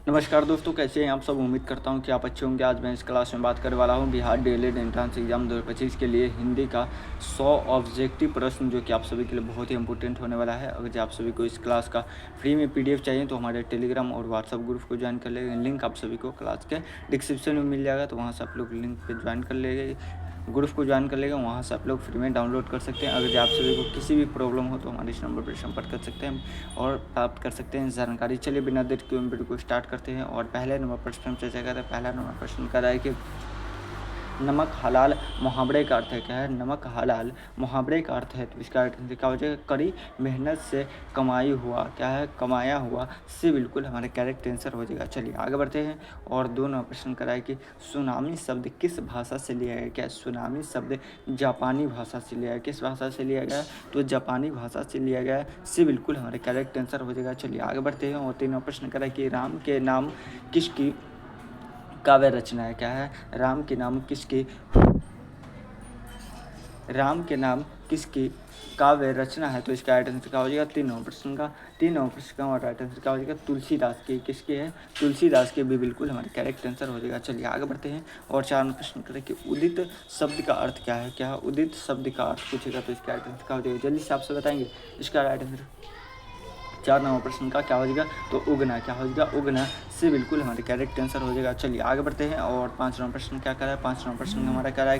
नमस्कार दोस्तों, कैसे हैं आप सब। उम्मीद करता हूं कि आप अच्छे होंगे। आज मैं इस क्लास में बात करने वाला हूं बिहार डीएलएड एंट्रेंस एग्जाम 2025 के लिए हिंदी का 100 ऑब्जेक्टिव प्रश्न, जो कि आप सभी के लिए बहुत ही इंपॉर्टेंट होने वाला है। अगर आप सभी को इस क्लास का फ्री में पीडीएफ चाहिए तो हमारे टेलीग्राम और व्हाट्सअप ग्रुप को ज्वाइन कर लेंगे। लिंक आप सभी को क्लास के डिस्क्रिप्शन में मिल जाएगा, तो वहाँ से आप लोग लिंक पर ज्वाइन कर लेंगे, ग्रुप को ज्वाइन कर लेगा। वहाँ से आप लोग फ्री में डाउनलोड कर सकते हैं। अगर आप सभी को किसी भी प्रॉब्लम हो तो हमारे इस नंबर पर संपर्क कर सकते हैं और प्राप्त कर सकते हैं जानकारी। चलिए बिना देर के वीडियो को स्टार्ट करते हैं और पहले नंबर प्रश्न हम चर्चा करते हैं। पहला नंबर प्रश्न का है कि नमक हलाल मुहावरे का अर्थ है क्या है। नमक हलाल मुहावरे का अर्थ है, तो इसका अर्थ क्या हो जाएगा। कड़ी मेहनत से कमाई हुआ, क्या है, कमाया हुआ से बिल्कुल हमारे करेक्ट आंसर हो जाएगा। चलिए आगे बढ़ते हैं और दो नंबर प्रश्न कराए कि सुनामी शब्द किस भाषा से लिया गया। क्या सुनामी शब्द जापानी भाषा से लिया गया। किस भाषा से लिया गया, तो जापानी भाषा से लिया गया से बिल्कुल हमारे करेक्ट आंसर हो जाएगा। चलिए आगे बढ़ते हैं और तीन नंबर प्रश्न कराए कि राम के नाम किसकी काव्य रचना है। क्या है, राम के नाम किसकी काव्य रचना है, तो इसका राइट आंसर क्या हो जाएगा। तीन नंबर प्रश्न का राइट आंसर क्या हो जाएगा। तुलसीदास की। किसकी है, तुलसीदास के भी बिल्कुल हमारे करेक्ट आंसर हो जाएगा। चलिए आगे बढ़ते हैं और चार नंबर प्रश्न करें कि उदित शब्द का अर्थ क्या है। क्या है, उदित शब्द का अर्थ पूछेगा तो इसका राइट आंसर क्या हो जाएगा। जल्दी से आपसे बताएंगे इसका राइट आंसर। चार नंबर प्रश्न का क्या हो जाएगा, तो उगना। क्या हो जाएगा, उगना से बिल्कुल हमारे करेक्ट आंसर हो जाएगा। चलिए आगे बढ़ते हैं और पाँच नंबर प्रश्न क्या करा है। पाँच नंबर प्रश्न हमारा करा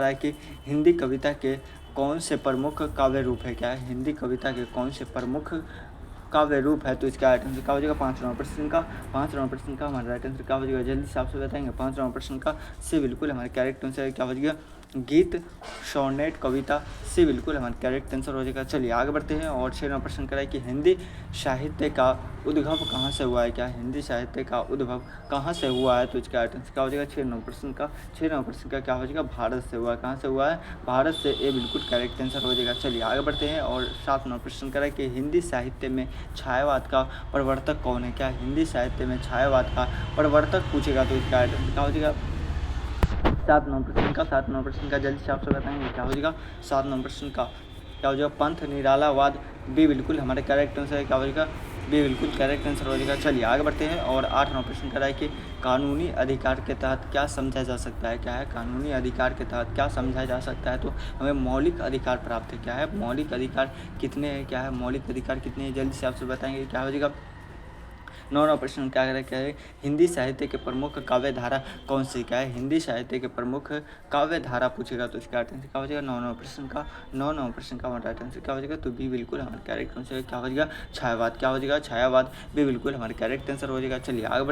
है कि हिंदी कविता के कौन से प्रमुख काव्य रूप है। क्या है, हिंदी कविता के कौन से प्रमुख काव्य रूप है, तो इसका राइट आंसर क्या हो जाएगा। पाँच नंबर प्रश्न का हमारा राइट आंसर क्या हो जाएगा। जल्दी से आपसे बताएंगे। पाँच नंबर प्रश्न का से बिल्कुल हमारे करेक्ट आंसर क्या हो जाएगा। गीत, शॉर्नेट, कविता से बिल्कुल हमारा करेक्ट आंसर हो जाएगा। चलिए आगे बढ़ते हैं और छः नंबर प्रश्न कराए कि हिंदी साहित्य का उद्भव कहाँ से हुआ है। क्या हिंदी साहित्य का उद्भव कहाँ से हुआ है, तो इसका राइट आंसर क्या हो जाएगा। छः नंबर प्रश्न का क्या हो जाएगा, भारत से हुआ है। कहाँ से हुआ है, भारत से, ये बिल्कुल करेक्ट आंसर हो जाएगा। चलिए आगे बढ़ते हैं और सात नंबर प्रश्न कराए कि हिंदी साहित्य में छायावाद का प्रवर्तक कौन है। क्या हिंदी साहित्य में छायावाद का प्रवर्तक पूछेगा तो इसका राइट आंसर क्या हो जाएगा। सात नंबर प्रश्न का जल्दी से आपसे बताएंगे क्या हो जाएगा। सात नंबर प्रश्न का क्या हो जाएगा, पंथ निरालावाद भी बिल्कुल हमारे करेक्ट आंसर है। क्या हो जाएगा, भी बिल्कुल करेक्ट आंसर हो जाएगा। चलिए आगे बढ़ते हैं और आठ नंबर प्रश्न का है कि कानूनी अधिकार के तहत क्या समझा जा सकता है। क्या है, कानूनी अधिकार के तहत क्या समझा जा सकता है, तो हमें मौलिक अधिकार प्राप्त है। क्या है, मौलिक अधिकार कितने हैं। क्या है, मौलिक अधिकार कितने हैं, जल्दी से आपसे बताएंगे क्या हो जाएगा। नौ नंबर प्रश्न क्या है, हिंदी साहित्य के प्रमुख काव्य धारा कौन सी। क्या है, हिंदी साहित्य के प्रमुख काव्य धारा पूछेगा तो इसका आंसर क्या हो जाएगा। नौ नंबर प्रश्न का हमारा आंसर क्या हो जाएगा, तो बी बिल्कुल हमारे करेक्ट आंसर क्या हो जाएगा। छायावाद। क्या हो जाएगा, छायावाद भी बिल्कुल हमारे करेक्ट आंसर हो जाएगा। चलिए आगे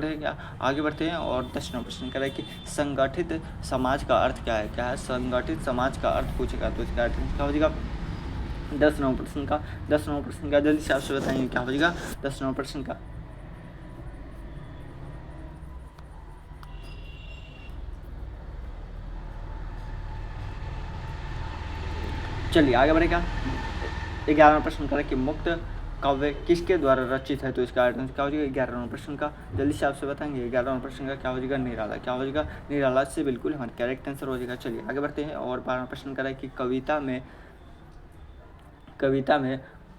बढ़ते हैं और 10 नंबर प्रश्न क्या है कि संगठित समाज का अर्थ क्या है। क्या है, संगठित समाज का अर्थ पूछेगा तो इसका आंसर क्या हो जाएगा। 10 नंबर प्रश्न का जल्दी से आपसे बताएंगे क्या हो जाएगा। 10 नंबर प्रश्न का चलिए आगे बढ़ेगा। 11वां प्रश्न करें कि मुक्त काव्य किसके द्वारा रचित है, तो इसका आंसर क्या हो जाएगा। 11वां प्रश्न का जल्दी से आपसे बताएंगे। 11वां प्रश्न का क्या हो जाएगा, निराला। क्या हो जाएगा, निराला से बिल्कुल हमारे करेक्ट आंसर हो जाएगा। चलिए आगे बढ़ते हैं और 12वां प्रश्न करें कि कविता में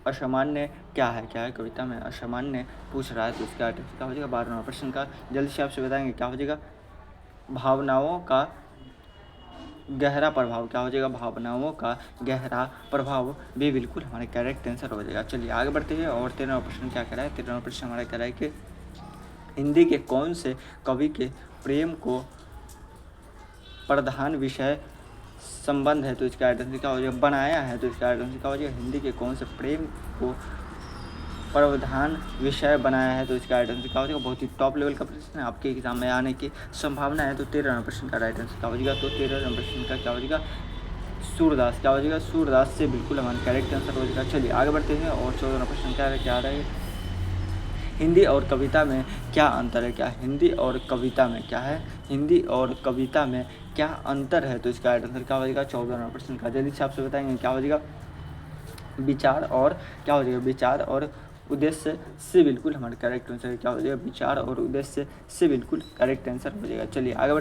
असामान्य क्या है। क्या है, कविता में असामान्य पूछ रहा है तो इसका आंसर क्या हो जाएगा। 12वां प्रश्न का जल्दी से आपसे बताएंगे क्या हो जाएगा। भावनाओं का गहरा प्रभाव। क्या हो जाएगा, भावनाओं का गहरा प्रभाव भी बिल्कुल हमारे करेक्ट आंसर हो जाएगा। चलिए आगे बढ़ते हैं और 13वां प्रश्न क्या कह रहा है। 13वां प्रश्न हमारा कह रहा है कि हिंदी के कौन से कवि के प्रेम को प्रधान विषय संबंध है, तो इसका आंसर क्या हो जाएगा। बनाया है तो इसका आंसर क्या हो जाएगा। हिंदी के कौन से प्रेम को प्रधान विषय बनाया है, तो इसका राइट आंसर क्या हो जाएगा। बहुत ही टॉप लेवल का प्रश्न है, आपके एग्जाम में आने की संभावना है। तो 13 नंबर प्रश्न का राइट आंसर क्या हो जाएगा। तो 13 नंबर प्रश्न का क्या हो जाएगा, सूरदास। क्या हो जाएगा, सूरदास से बिल्कुल हमारा करेक्ट आंसर हो जाएगा। चलिए आगे बढ़ते हैं और 14 नंबर प्रश्न क्या आ रहा है। हिंदी और कविता में क्या अंतर है। क्या हिंदी और कविता में क्या है, हिंदी और कविता में क्या अंतर है, तो इसका राइट आंसर क्या हो जाएगा। 14 नंबर प्रश्न का जल्दी से आपसे बताएंगे क्या हो जाएगा। विचार और क्या हो जाएगा, विचार और उद्देश्य से बिल्कुल हमारा करेक्ट आंसर क्या हो जाएगा। विचार और उद्देश्य से बिल्कुल करेक्ट आंसर हो जाएगा। चलिए आगे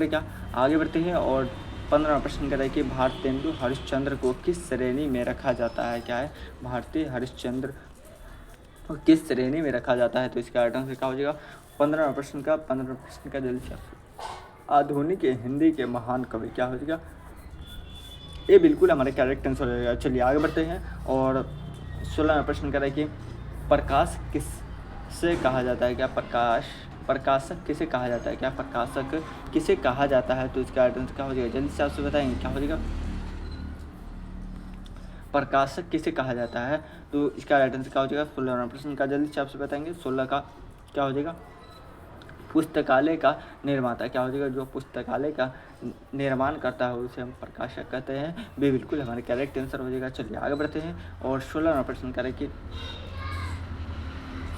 बढ़ते हैं और 15वां प्रश्न कर रहा है कि भारतेंदु हरिश्चंद्र को किस श्रेणी में रखा जाता है। क्या है, भारतीय हरिश्चंद्र और किस श्रेणी में रखा जाता है, तो इसका राइट आंसर क्या हो जाएगा 15 प्रश्न का जल्दी से आधुनिक हिंदी के महान कवि क्या हो जाएगा, ये बिल्कुल हमारे करेक्ट आंसर हो जाएगा। चलिए आगे बढ़ते हैं और 16वां प्रश्न का है कि प्रकाश किससे कहा जाता है, क्या प्रकाशक किसे कहा जाता है, क्या प्रकाशक किसे कहा जाता है, तो इसका राइट आंसर क्या हो जाएगा, जल्दी से आपसे बताएंगे क्या हो जाएगा, प्रकाशक किसे कहा जाता है, तो इसका राइट आंसर क्या हो जाएगा 16वां प्रश्न का जल्दी से आपसे बताएंगे। 16 का क्या हो जाएगा, पुस्तकालय का निर्माता क्या हो जाएगा, जो पुस्तकालय का निर्माण करता है उसे हम प्रकाशक कहते हैं, वे बिल्कुल हमारे करेक्ट आंसर हो जाएगा। चलिए आगे बढ़ते हैं और 16वां प्रश्न करें कि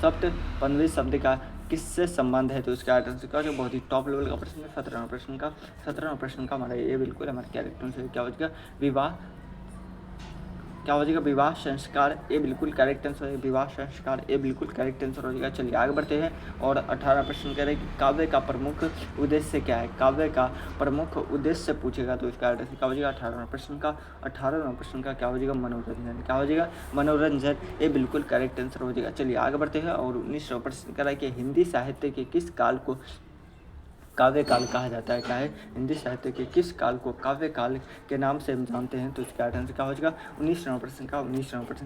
सप्त पंद्रहवीं शब्द का किससे संबंध है, तो इसका राइट आंसर क्या हो जाएगा, बहुत ही टॉप लेवल का प्रश्न है। 17वां प्रश्न का हमारा ये बिल्कुल हमारे करेक्ट आंसर क्या हो जाएगा, विवाह क्या हो जाएगा, विवाह संस्कार, ये बिल्कुल करेक्ट आंसर है, विवाह संस्कार ये बिल्कुल करेक्ट आंसर हो जाएगा। चलिए आगे बढ़ते हैं और 18 प्रश्न कह रहे हैं कि काव्य का प्रमुख उद्देश्य क्या है, काव्य का प्रमुख उद्देश्य पूछेगा, तो इसका आंसर क्या हो जाएगा 18वां प्रश्न का क्या हो जाएगा, मनोरंजन, क्या हो जाएगा मनोरंजन, ये बिल्कुल करेक्ट आंसर हो जाएगा। चलिए आगे बढ़ते हैं और 19वां प्रश्न कह रहा है कि हिंदी साहित्य के किस काल को काव्य काल कहा जाता है, क्या है हिंदी साहित्य के किस काल को काव्य काल के नाम से हम जानते हैं, तो इसका आंसर क्या हो जाएगा 19वां प्रश्न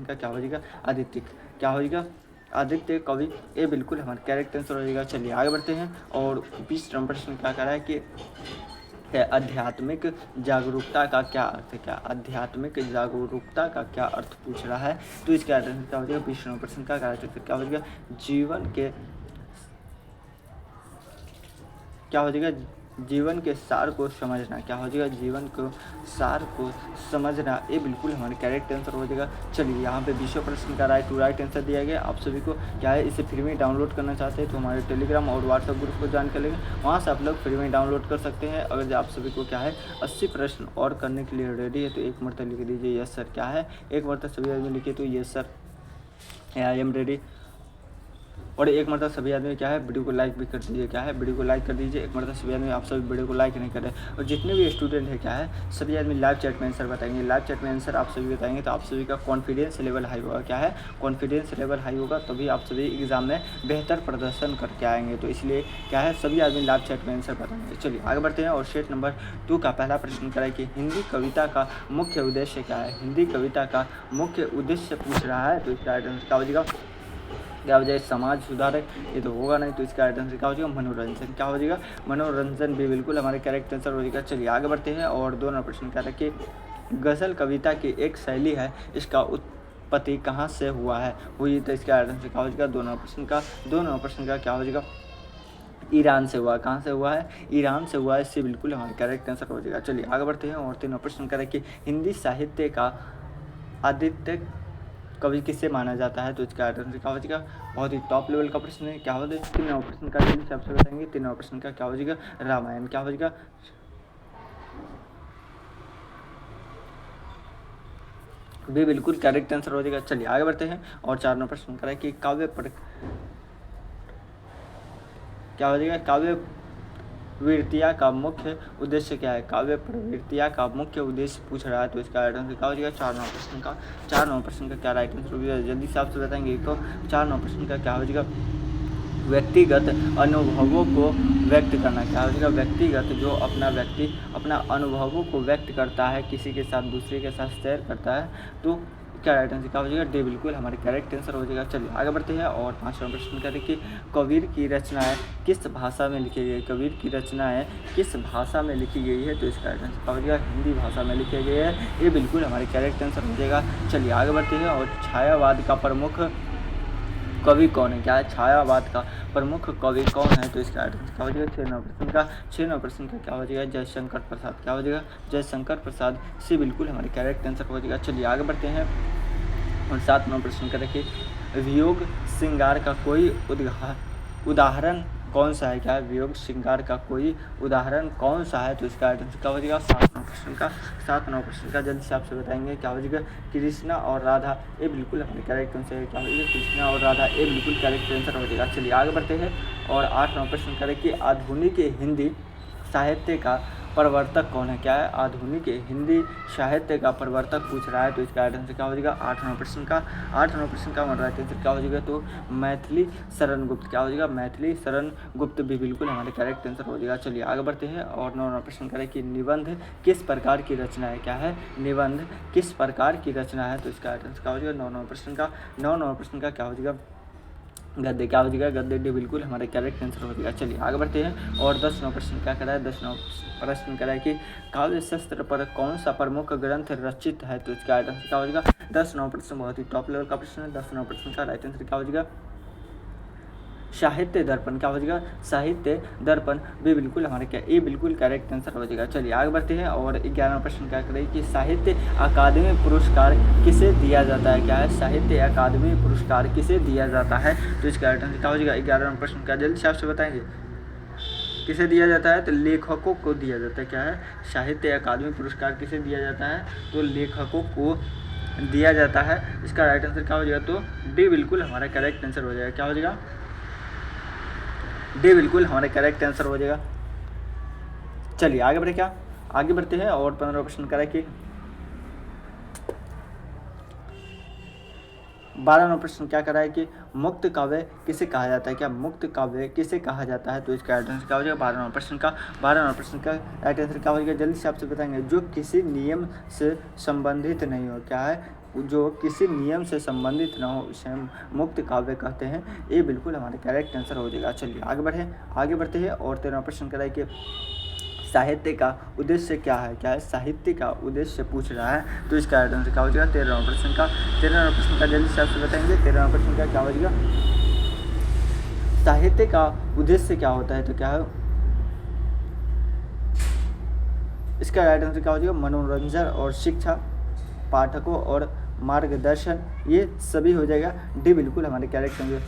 का क्या हो जाएगा, आदित्य, क्या हो जाएगा आदित्य कवि, ये बिल्कुल हमारा करेक्ट आंसर हो जाएगा। चलिए आगे बढ़ते हैं और 20वां प्रश्न क्या कह रहा है कि आध्यात्मिक जागरूकता का क्या अर्थ है, क्या आध्यात्मिक जागरूकता का क्या अर्थ पूछ रहा है, तो इसका आंसर क्या हो जाएगा 20वां प्रश्न का क्या हो जाएगा, जीवन के क्या हो जाएगा, जीवन के सार को समझना, क्या हो जाएगा जीवन को सार को समझना, ये बिल्कुल हमारे करेक्ट आंसर हो जाएगा। चलिए यहाँ पे 20वां प्रश्न का राइट आंसर दिया गया। आप सभी को क्या है इसे फ्री में डाउनलोड करना चाहते हैं तो हमारे टेलीग्राम और व्हाट्सएप ग्रुप को ज्वाइन कर लेंगे, वहाँ से आप लोग फ्री में डाउनलोड कर सकते हैं। अगर आप सभी को क्या है 80 प्रश्न और करने के लिए रेडी है तो एक मरतबा लिख दीजिए यस सर, क्या है एक मरतबा सभी आदमी लिखिए तो yes sir I am ready, और एक मरतबा सभी आदमी क्या है वीडियो को लाइक भी कर दीजिए, क्या है वीडियो को लाइक कर दीजिए। एक मरतबा सभी आदमी आप सभी वीडियो को लाइक नहीं कर रहे, और जितने भी स्टूडेंट है क्या है सभी आदमी लाइव चैट में आंसर बताएंगे, लाइव चैट में आंसर आप सभी बताएंगे तो आप सभी का कॉन्फिडेंस लेवल हाई होगा, क्या है कॉन्फिडेंस लेवल हाई होगा, तभी आप सभी एग्जाम में बेहतर प्रदर्शन करके आएंगे, तो इसलिए क्या है सभी आदमी लाइव चैट में आंसर बताएंगे। चलिए आगे बढ़ते हैं और सेट नंबर 2 का पहला प्रश्न करें कि हिंदी कविता का मुख्य उद्देश्य क्या है, हिंदी कविता का मुख्य उद्देश्य पूछ रहा है, तो इसका आंसर क्या हो जाएगा, क्या हो जाएगा समाज सुधारक, ये तो होगा नहीं, तो इसका आंसर क्या हो जाएगा मनोरंजन, क्या हो जाएगा मनोरंजन भी बिल्कुल हमारे करेक्ट आंसर हो जाएगा। चलिए आगे बढ़ते हैं और 2 नंबर प्रश्न क्या था कि गज़ल कविता की एक शैली है, इसका उत्पत्ति कहाँ से हुआ है हुई, तो इसका आंसर क्या हो जाएगा 2 नंबर प्रश्न का क्या हो जाएगा ईरान से हुआ, कहाँ से हुआ है ईरान से हुआ है, इससे बिल्कुल हमारे करेक्ट आंसर हो जाएगा। चलिए आगे बढ़ते हैं और 3 प्रश्न करें कि हिंदी साहित्य का आदित्य कवि किससे माना जाता है, तो इसका आंसर क्या हो जाएगा बहुत ही टॉप लेवल का प्रश्न है, क्या हो जाएगा 3 प्रश्न का जल्दी से आपसे बताएंगे। 3 प्रश्न का क्या हो जाएगा रामायण, क्या हो जाएगा भी बिल्कुल करेक्ट आंसर हो जाएगा। चलिए आगे बढ़ते हैं और 4 प्रश्न करें कि काव्य पर क्या हो जाएगा काव्य प्रवृत्तियाँ का मुख्य उद्देश्य क्या है, काव्य प्रवृत्तियाँ का मुख्य उद्देश्य पूछ रहा है, तो इसका राइट आंसर क्या हो जाएगा 4 प्रश्न का क्या राइट आंसर हो जाएगा जल्दी से आपसे बताएंगे। तो 4 प्रश्न का क्या हो जाएगा व्यक्तिगत अनुभवों को व्यक्त करना, क्या हो जाएगा व्यक्तिगत जो अपना अनुभवों को व्यक्त करता है किसी के साथ दूसरे के साथ शेयर करता है, तो क्या राइट आंसर क्या हो जाएगा डी बिल्कुल हमारे करेक्ट आंसर हो जाएगा। चलिए आगे बढ़ते हैं और 5वां प्रश्न करें कि कबीर की रचनाएं किस भाषा में लिखी गई है, कबीर की रचनाएं किस भाषा में लिखी गई है, तो इसका राइट आंसर क्या हो जाएगा हिंदी भाषा में लिखी गई है, ये बिल्कुल हमारे करेक्ट आंसर हो जाएगा। चलिए आगे बढ़ते हैं और छायावाद का प्रमुख कवि कौन है, क्या है छायावाद का प्रमुख कवि कौन है, तो इसका आंसर क्या हो जाएगा 6 प्रश्न का क्या हो जाएगा जयशंकर प्रसाद, क्या हो जाएगा जयशंकर प्रसाद, से बिल्कुल हमारे करेक्ट आंसर हो जाएगा। चलिए आगे बढ़ते हैं और 7वां प्रश्न करें कि वियोग श्रृंगार का कोई उदाहरण कौन सा है, क्या है वियोग श्रृंगार का कोई उदाहरण कौन सा है, तो इसका आंसर क्या हो जाएगा 7वां प्रश्न का जल्दी से आपसे बताएंगे क्या हो जाएगा कृष्णा और राधा, ये बिल्कुल हमारे करेक्ट आंसर है, क्या हो जाएगा कृष्णा और राधा, ये बिल्कुल करेक्ट आंसर हो जाएगा। चलिए आगे बढ़ते हैं और 8वां प्रश्न करें कि आधुनिक हिंदी साहित्य का प्रवर्तक कौन है? क्या है? आधुनिक हिंदी साहित्य का प्रवर्तक पूछ रहा है तो इसका राइट आंसर क्या हो जाएगा? 8 नंबर प्रश्न का हमारा राइट आंसर क्या हो जाएगा? तो मैथिली शरण गुप्त। क्या हो जाएगा? मैथिली शरण गुप्त भी बिल्कुल हमारे करेक्ट आंसर हो जाएगा। चलिए आगे बढ़ते हैं और 9 नंबर प्रश्न करें कि निबंध किस प्रकार की रचना है? क्या है? निबंध किस प्रकार की रचना है? तो इसका राइट आंसर क्या हो जाएगा? 9 नंबर प्रश्न का क्या हो जाएगा? गद्य। क्या हो जाएगा? गद्य डी बिल्कुल हमारे करेक्ट आंसर हो जाएगा। चलिए आगे बढ़ते हैं और 10 नंबर प्रश्न क्या करा है? 10 नंबर प्रश्न करा है कि काव्य शास्त्र पर कौन सा प्रमुख ग्रंथ रचित है? तो इसका राइट आंसर क्या हो जाएगा? 10 नंबर प्रश्न बहुत ही टॉप लेवल का प्रश्न है। 10 नंबर प्रश्न का राइट आंसर क्या हो जाएगा? साहित्य दर्पण। क्या हो जाएगा? साहित्य दर्पण भी बिल्कुल हमारे क्या ये बिल्कुल करेक्ट आंसर हो जाएगा। चलिए आगे बढ़ते हैं और 11वां प्रश्न क्या करें कि साहित्य अकादमी पुरस्कार किसे दिया जाता है? क्या है? साहित्य अकादमी पुरस्कार किसे दिया जाता है? तो इसका राइट आंसर क्या हो जाएगा? 11वां प्रश्न क्या जल्दी से आपसे बताएंगे किसे दिया जाता है? तो लेखकों को दिया जाता है। क्या है? साहित्य अकादमी पुरस्कार किसे दिया जाता है? तो लेखकों को दिया जाता है। इसका राइट आंसर क्या हो जाएगा? तो डी बिल्कुल हमारा करेक्ट आंसर हो जाएगा। क्या हो जाएगा? डी बिल्कुल हमारे करेक्ट आंसर हो जाएगा। चलिए आगे बढ़ते हैं और 15 प्रश्न करें कि 12 नंबर प्रश्न क्या करा है कि मुक्त काव्य किसे कहा जाता है? क्या मुक्त काव्य किसे कहा जाता है? तो इसका राइट आंसर क्या हो जाएगा? 12 नंबर प्रश्न का राइट आंसर क्या हो जाएगा? जल्दी से आपसे बताएंगे। जो किसी नियम से संबंधित नहीं हो। क्या है? जो किसी नियम से संबंधित न हो उसे हम मुक्त काव्य कहते हैं। ये बिल्कुल हमारे करेक्ट आंसर हो जाएगा। चलिए आगे बढ़ते हैं और 13वां प्रश्न करा है कि साहित्य का उद्देश्य क्या है? क्या है? साहित्य का उद्देश्य पूछ रहा है तो इसका राइट आंसर क्या हो जाएगा? 13वां प्रश्न का जल्दी से आपसे बताएंगे। 13वां प्रश्न का क्या हो जाएगा? साहित्य का उद्देश्य क्या होता है? तो क्या है? इसका राइट आंसर क्या हो जाएगा? मनोरंजन और शिक्षा, पाठकों और मार्गदर्शन, ये सभी हो जाएगा। डी बिल्कुल हमारे करेक्ट होंगे।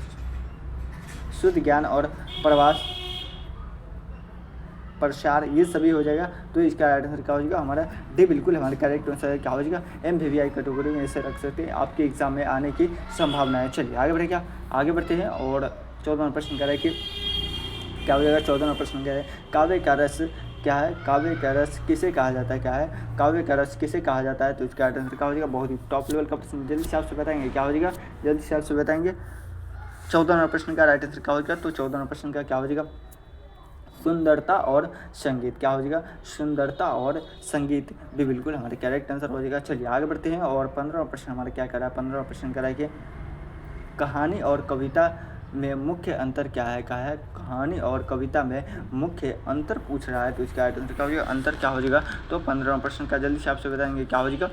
शुद्ध ज्ञान और प्रवास प्रसार, ये सभी हो जाएगा। तो इसका राइट आंसर क्या हो जाएगा? हमारा डी बिल्कुल हमारे करेक्ट आंसर क्या हो जाएगा? MVVI कैटेगरी में ऐसे रख सकते हैं, आपके एग्जाम में आने की संभावना है। चलिए आगे बढ़ते हैं और 14वां प्रश्न कह रहे हैं कि क्या हो जाएगा? 14वां प्रश्न कह रहे हैं काव्य का रस क्या है? काव्य का रस किसे कहा जाता है? क्या है? काव्य का रस किसे कहा जाता है? तो इसका राइट आंसर क्या हो जाएगा? बहुत ही टॉप लेवल का प्रश्न, जल्दी से आपसे बताएंगे। क्या हो जाएगा? जल्दी से आपसे बताएंगे। 14वां प्रश्न का राइट आंसर क्या हो जाएगा? तो 14वां प्रश्न का क्या हो जाएगा? सुंदरता और संगीत। क्या हो जाएगा? सुंदरता और संगीत भी बिल्कुल हमारे करेक्ट आंसर हो जाएगा। चलिए आगे बढ़ते हैं और 15वां प्रश्न हमारा क्या करा है? 15वां प्रश्न करा है कि कहानी और कविता में मुख्य अंतर क्या है? क्या है? कहानी और कविता में मुख्य अंतर पूछ रहा है तो इसका राइट आंसर क्या हो जाएगा? अंतर क्या हो जाएगा? तो 15वां प्रश्न का जल्दी से आपसे बताएंगे। क्या हो जाएगा?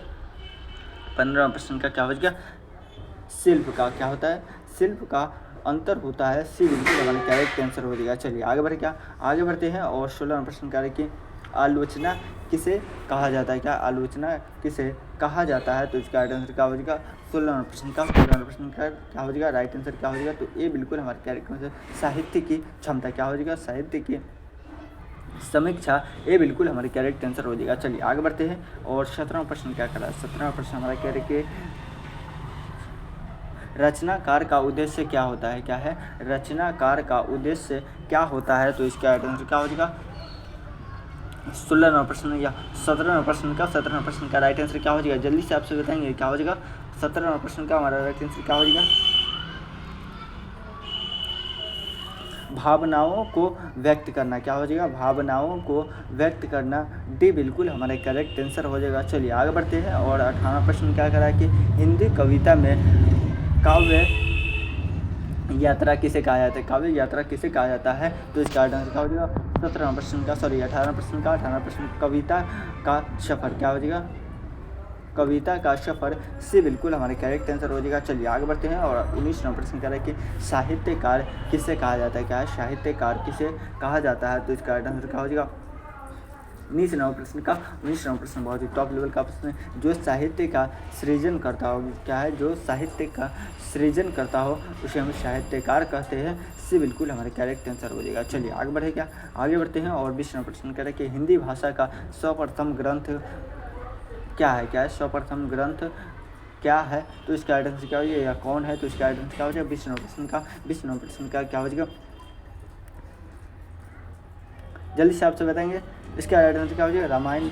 15वां प्रश्न का क्या हो जाएगा? शिल्प का क्या होता है? शिल्प का अंतर होता है। सी बिल्कुल हमारे करेक्ट आंसर हो जाएगा। चलिए आगे बढ़ते हैं और 16वां प्रश्न करें कि आलोचना किसे कहा जाता है? क्या आलोचना किसे कहा जाता है? तो इसका राइट आंसर क्या हो जाएगा? 16वां प्रश्न का क्या हो जाएगा? राइट आंसर क्या हो जाएगा? तो ये बिल्कुल हमारे करेक्ट आंसर साहित्य की क्षमता। क्या हो जाएगा? साहित्य की समीक्षा, ये बिल्कुल हमारे करेक्ट आंसर हो जाएगा। चलिए आगे बढ़ते हैं और 17वां प्रश्न क्या करा? 17वां प्रश्न हमारा कह रहे कि रचनाकार का उद्देश्य क्या होता है? क्या है? रचनाकार का उद्देश्य क्या होता है? तो इसका राइट आंसर क्या हो जाएगा? 16वां प्रश्न या 17वां प्रश्न का राइट आंसर क्या हो जाएगा? जल्दी से आपसे बताएंगे। क्या हो जाएगा? 17वां प्रश्न का हमारा राइट आंसर क्या हो जाएगा? भावनाओं को व्यक्त करना। क्या हो जाएगा? भावनाओं को व्यक्त करना। डी बिल्कुल हमारा करेक्ट आंसर हो जाएगा। चलिए आगे बढ़ते हैं और 18वां प्रश्न क्या करा है कि हिंदी कविता में काव्य यात्रा किसे कहा जाता है? काव्य यात्रा किसे कहा जाता है? तो इसका आंसर क्या हो जाएगा? 18वां प्रश्न कविता का सफर। क्या हो जाएगा? कविता का सफर से बिल्कुल हमारे करेक्ट आंसर हो जाएगा। चलिए आगे बढ़ते हैं और 19वां प्रश्न कह रहा है कि साहित्यकार किसे कहा जाता है? क्या है? साहित्यकार किसे कहा जाता है? तो इसका आंसर क्या हो जाएगा? 19वां प्रश्न बहुत ही टॉप लेवल का प्रश्न है। जो साहित्य का सृजन करता हो। क्या है? जो साहित्य का सृजन करता हो उसे हम साहित्यकार कहते हैं। से बिल्कुल हमारे करेक्ट आंसर हो जाएगा। चलिए आगे बढ़ते हैं और 20वां प्रश्न कह रहे हैं कि हिंदी भाषा का सर्वप्रथम ग्रंथ क्या है? क्या है? सर्वप्रथम ग्रंथ क्या है? तो इसका आंसर क्या हो जाएगा या कौन है? तो इसका आंसर क्या हो जाएगा? 20वां प्रश्न का क्या हो जाएगा? जल्दी से आपसे बताएंगे। इसका राइट आंसर क्या हो जाएगा, रामायण,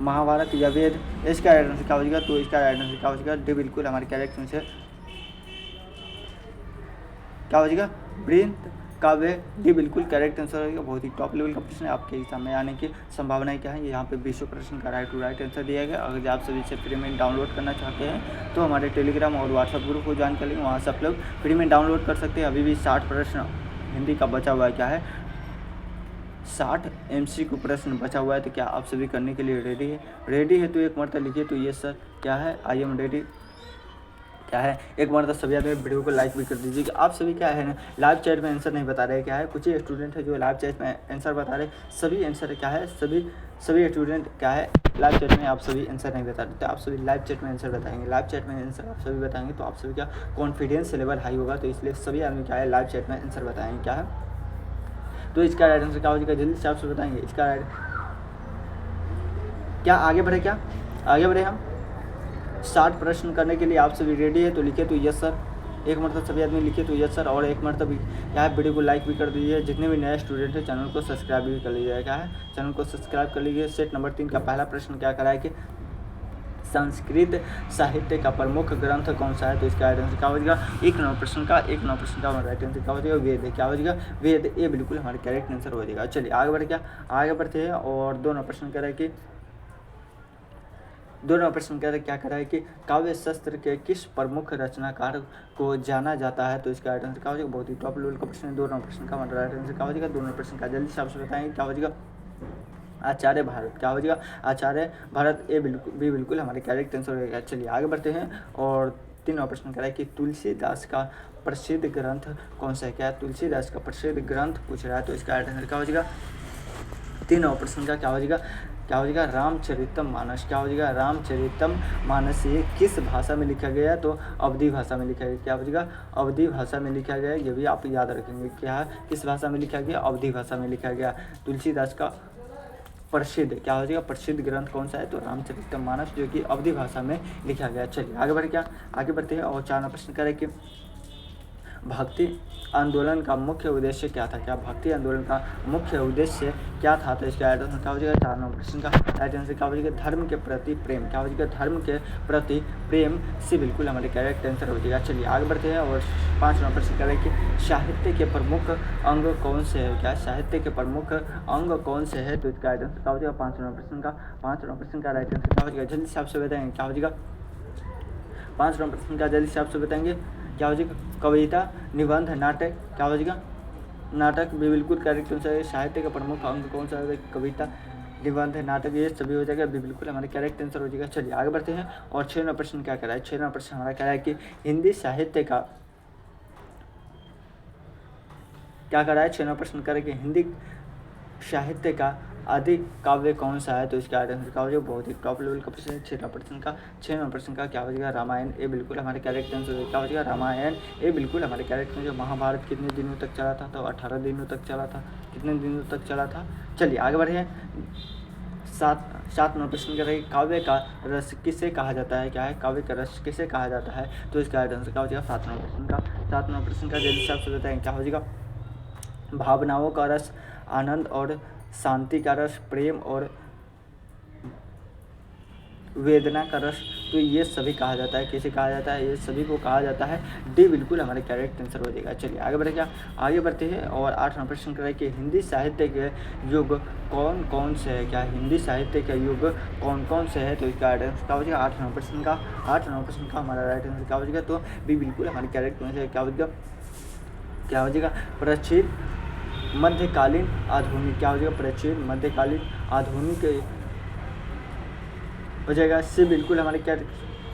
महाभारत या वेद। इसका राइट आंसर क्या हो जाएगा, तो इसका राइट आंसर क्या हो जाएगा, डी बिल्कुल हमारे करेक्ट आंसर क्या हो जाएगा, वृंत काव्य, डी बिल्कुल करेक्ट आंसर होगा। बहुत ही टॉप लेवल का प्रश्न है, आपके एग्जाम में आने की संभावनाएं क्या है, यहाँ पे 20 प्रश्न का राइट टू राइट आंसर दिया गया। अगर आप सभी से फ्री में डाउनलोड करना चाहते हैं तो हमारे टेलीग्राम और व्हाट्सएप ग्रुप को ज्वाइन कर लेंगे, वहाँ से आप लोग फ्री में डाउनलोड कर सकते हैं। अभी भी 60 प्रश्न हिंदी का बचा हुआ है, क्या है 60 MCQ प्रश्न बचा हुआ है। तो क्या आप सभी करने के लिए रेडी है? रेडी है तो एक मरतबा लिखिए तो ये सर क्या है, आई एम रेडी क्या है, एक बार सभी आदमी वीडियो को लाइक भी कर दीजिए। कि आप सभी क्या है ना लाइव चैट में आंसर नहीं बता रहे, क्या है कुछ ही स्टूडेंट है जो लाइव चैट में आंसर बता रहे, सभी आंसर क्या है, सभी स्टूडेंट क्या है लाइव चैट में आप सभी आंसर नहीं बता रहे। तो आप सभी लाइव चैट में आंसर बताएंगे, लाइव चैट में आंसर आप सभी बताएंगे तो आप सभी का कॉन्फिडेंस लेवल हाई होगा। तो इसलिए सभी आदमी क्या है लाइव चैट में आंसर बताएंगे, क्या है तो इसका राइट आंसर क्या हो जाएगा, जल्दी से आप सभी बताएंगे। इसका राइट क्या आगे बढ़े, क्या आगे बढ़े हम 60 प्रश्न करने के लिए आप सभी रेडी है तो लिखे तो यस सर, एक मरतब सभी आदमी लिखे तो यस सर, और एक मरतब यहाँ वीडियो को लाइक भी कर दीजिए। जितने भी नए स्टूडेंट हैं चैनल को सब्सक्राइब भी कर लीजिए, क्या है चैनल को सब्सक्राइब कर लीजिए। सेट नंबर 3 का पहला प्रश्न क्या करा है कि संस्कृत साहित्य का प्रमुख ग्रंथ कौन सा है, तो इसका राइट आंसर क्या हो जाएगा, एक नंबर प्रश्न का राइट आंसर क्या हो जाएगा, वेद, क्या हो जाएगा वेद, ये बिल्कुल हमारे करेक्ट आंसर हो जाएगा। चलिए आगे बढ़ते हैं और दोनों प्रश्न करें कि दोनों प्रश्न क्या करा है कि काव्य शास्त्र के किस प्रमुख रचनाकार को जाना जाता है, तो इसका राइट आंसर क्या हो जाएगा, बहुत ही टॉप लेवल का प्रश्न है। दोनों प्रश्न का राइट आंसर क्या हो जाएगा, दोनों प्रश्न का जल्दी से आपसे बताएंगे क्या हो जाएगा, आचार्य भारत, क्या हो जाएगा आचार्य भारत, ये बिल्कुल हमारे करेक्ट आंसर होगा। चलिए आगे बढ़ते हैं और तीनों प्रश्न करा है कि तुलसीदास का प्रसिद्ध ग्रंथ कौन सा है, क्या तुलसीदास का प्रसिद्ध ग्रंथ पूछ रहा है, तो इसका राइट आंसर क्या हो जाएगा, तीनों प्रश्न का क्या हो जाएगा रामचरितम मानस, क्या हो जाएगा रामचरितम मानस। ये किस भाषा में लिखा गया है, तो अवधी भाषा में लिखा गया, क्या हो जाएगा अवधी भाषा में लिखा गया है। ये भी आप याद रखेंगे, क्या किस भाषा में लिखा गया, अवधी भाषा में लिखा गया। तुलसीदास का प्रसिद्ध क्या हो जाएगा प्रसिद्ध ग्रंथ कौन सा है, तो रामचरितम मानस, जो कि अवधी भाषा में लिखा गया। चलिए आगे बढ़ते हैं और 4 प्रश्न करें कि भक्ति आंदोलन का मुख्य उद्देश्य क्या था, क्या भक्ति आंदोलन का मुख्य उद्देश्य क्या था, तो इसका राइट आंसर क्या हो जाएगा, 4 नंबर प्रश्न का राइट आंसर क्या हो जाएगा, धर्म के प्रति प्रेम, क्या हो जाएगा धर्म के प्रति प्रेम, से बिल्कुल हमारे करेक्ट आंसर हो जाएगा। चलिए आगे बढ़ते हैं और 5 नंबर प्रश्न करें कि साहित्य के प्रमुख अंग कौन से है, क्या साहित्य के प्रमुख अंग कौन से है, तो इसका राइट आंसर क्या हो जाएगा, 5 नंबर प्रश्न का राइट आंसर क्या हो जाएगा, जल्दी से आपसे बताएंगे क्या हो जाएगा, 5 नंबर प्रश्न का जल्दी से आपसे बताएंगे क्या हो जाएगा, कविता निबंध नाटक, क्या हो जाएगा नाटक, भी बिल्कुल करेक्ट आंसर है। साहित्य का प्रमुख अंग कौन सा है, कविता निबंध नाटक, ये सभी हो जाएगा, भी बिल्कुल हमारे करेक्ट आंसर हो जाएगा। चलिए आगे बढ़ते हैं और 6 नंबर प्रश्न क्या करा है, 6 नंबर प्रश्न हमारा कह रहा है कि हिंदी साहित्य का क्या करा है, 6 नंबर प्रश्न करें कि हिंदी साहित्य का आदि काव्य कौन सा है, तो इसका आंसर क्या हो जाएगा, बहुत ही टॉप लेवल का प्रश्न है। 6 नंबर प्रश्न का क्या हो जाएगा, रामायण, ये बिल्कुल हमारे करेक्ट आंसर क्या हो जाएगा, रामायण, ये बिल्कुल हमारे करेक्ट आंसर। महाभारत कितने दिनों तक चला था, तो 18 दिनों तक चला था, कितने दिनों तक चला था। चलिए आगे बढ़े 7 नंबर प्रश्न करें काव्य का रस किसे कहा जाता है, क्या है काव्य का रस किसे कहा जाता है, तो इसका आंसर क्या हो जाएगा, 7 नंबर प्रश्न का जल्दी से आपसे बताएं क्या हो जाएगा, भावनाओं का रस, आनंद और शांति का रस, प्रेम और वेदना का रस, तो ये सभी कहा जाता है, कैसे कहा जाता है, ये सभी को कहा जाता है, डी बिल्कुल हमारे करेक्ट आंसर हो जाएगा। चलिए आगे बढ़ते हैं और 8 नंबर प्रश्न करें कि हिंदी साहित्य के युग कौन कौन से है, क्या हिंदी साहित्य के युग कौन कौन से है, तो इसका राइट आंसर क्या हो जाएगा, 8 नंबर प्रश्न का हमारा राइट आंसर क्या हो जाएगा, तो भी बिल्कुल हमारे करेक्ट आंसर क्या हो जाएगा प्राचीन मध्यकालीन आधुनिक, क्या हो जाएगा प्राचीन मध्यकालीन आधुनिक हो जाएगा। सी बिल्कुल हमारे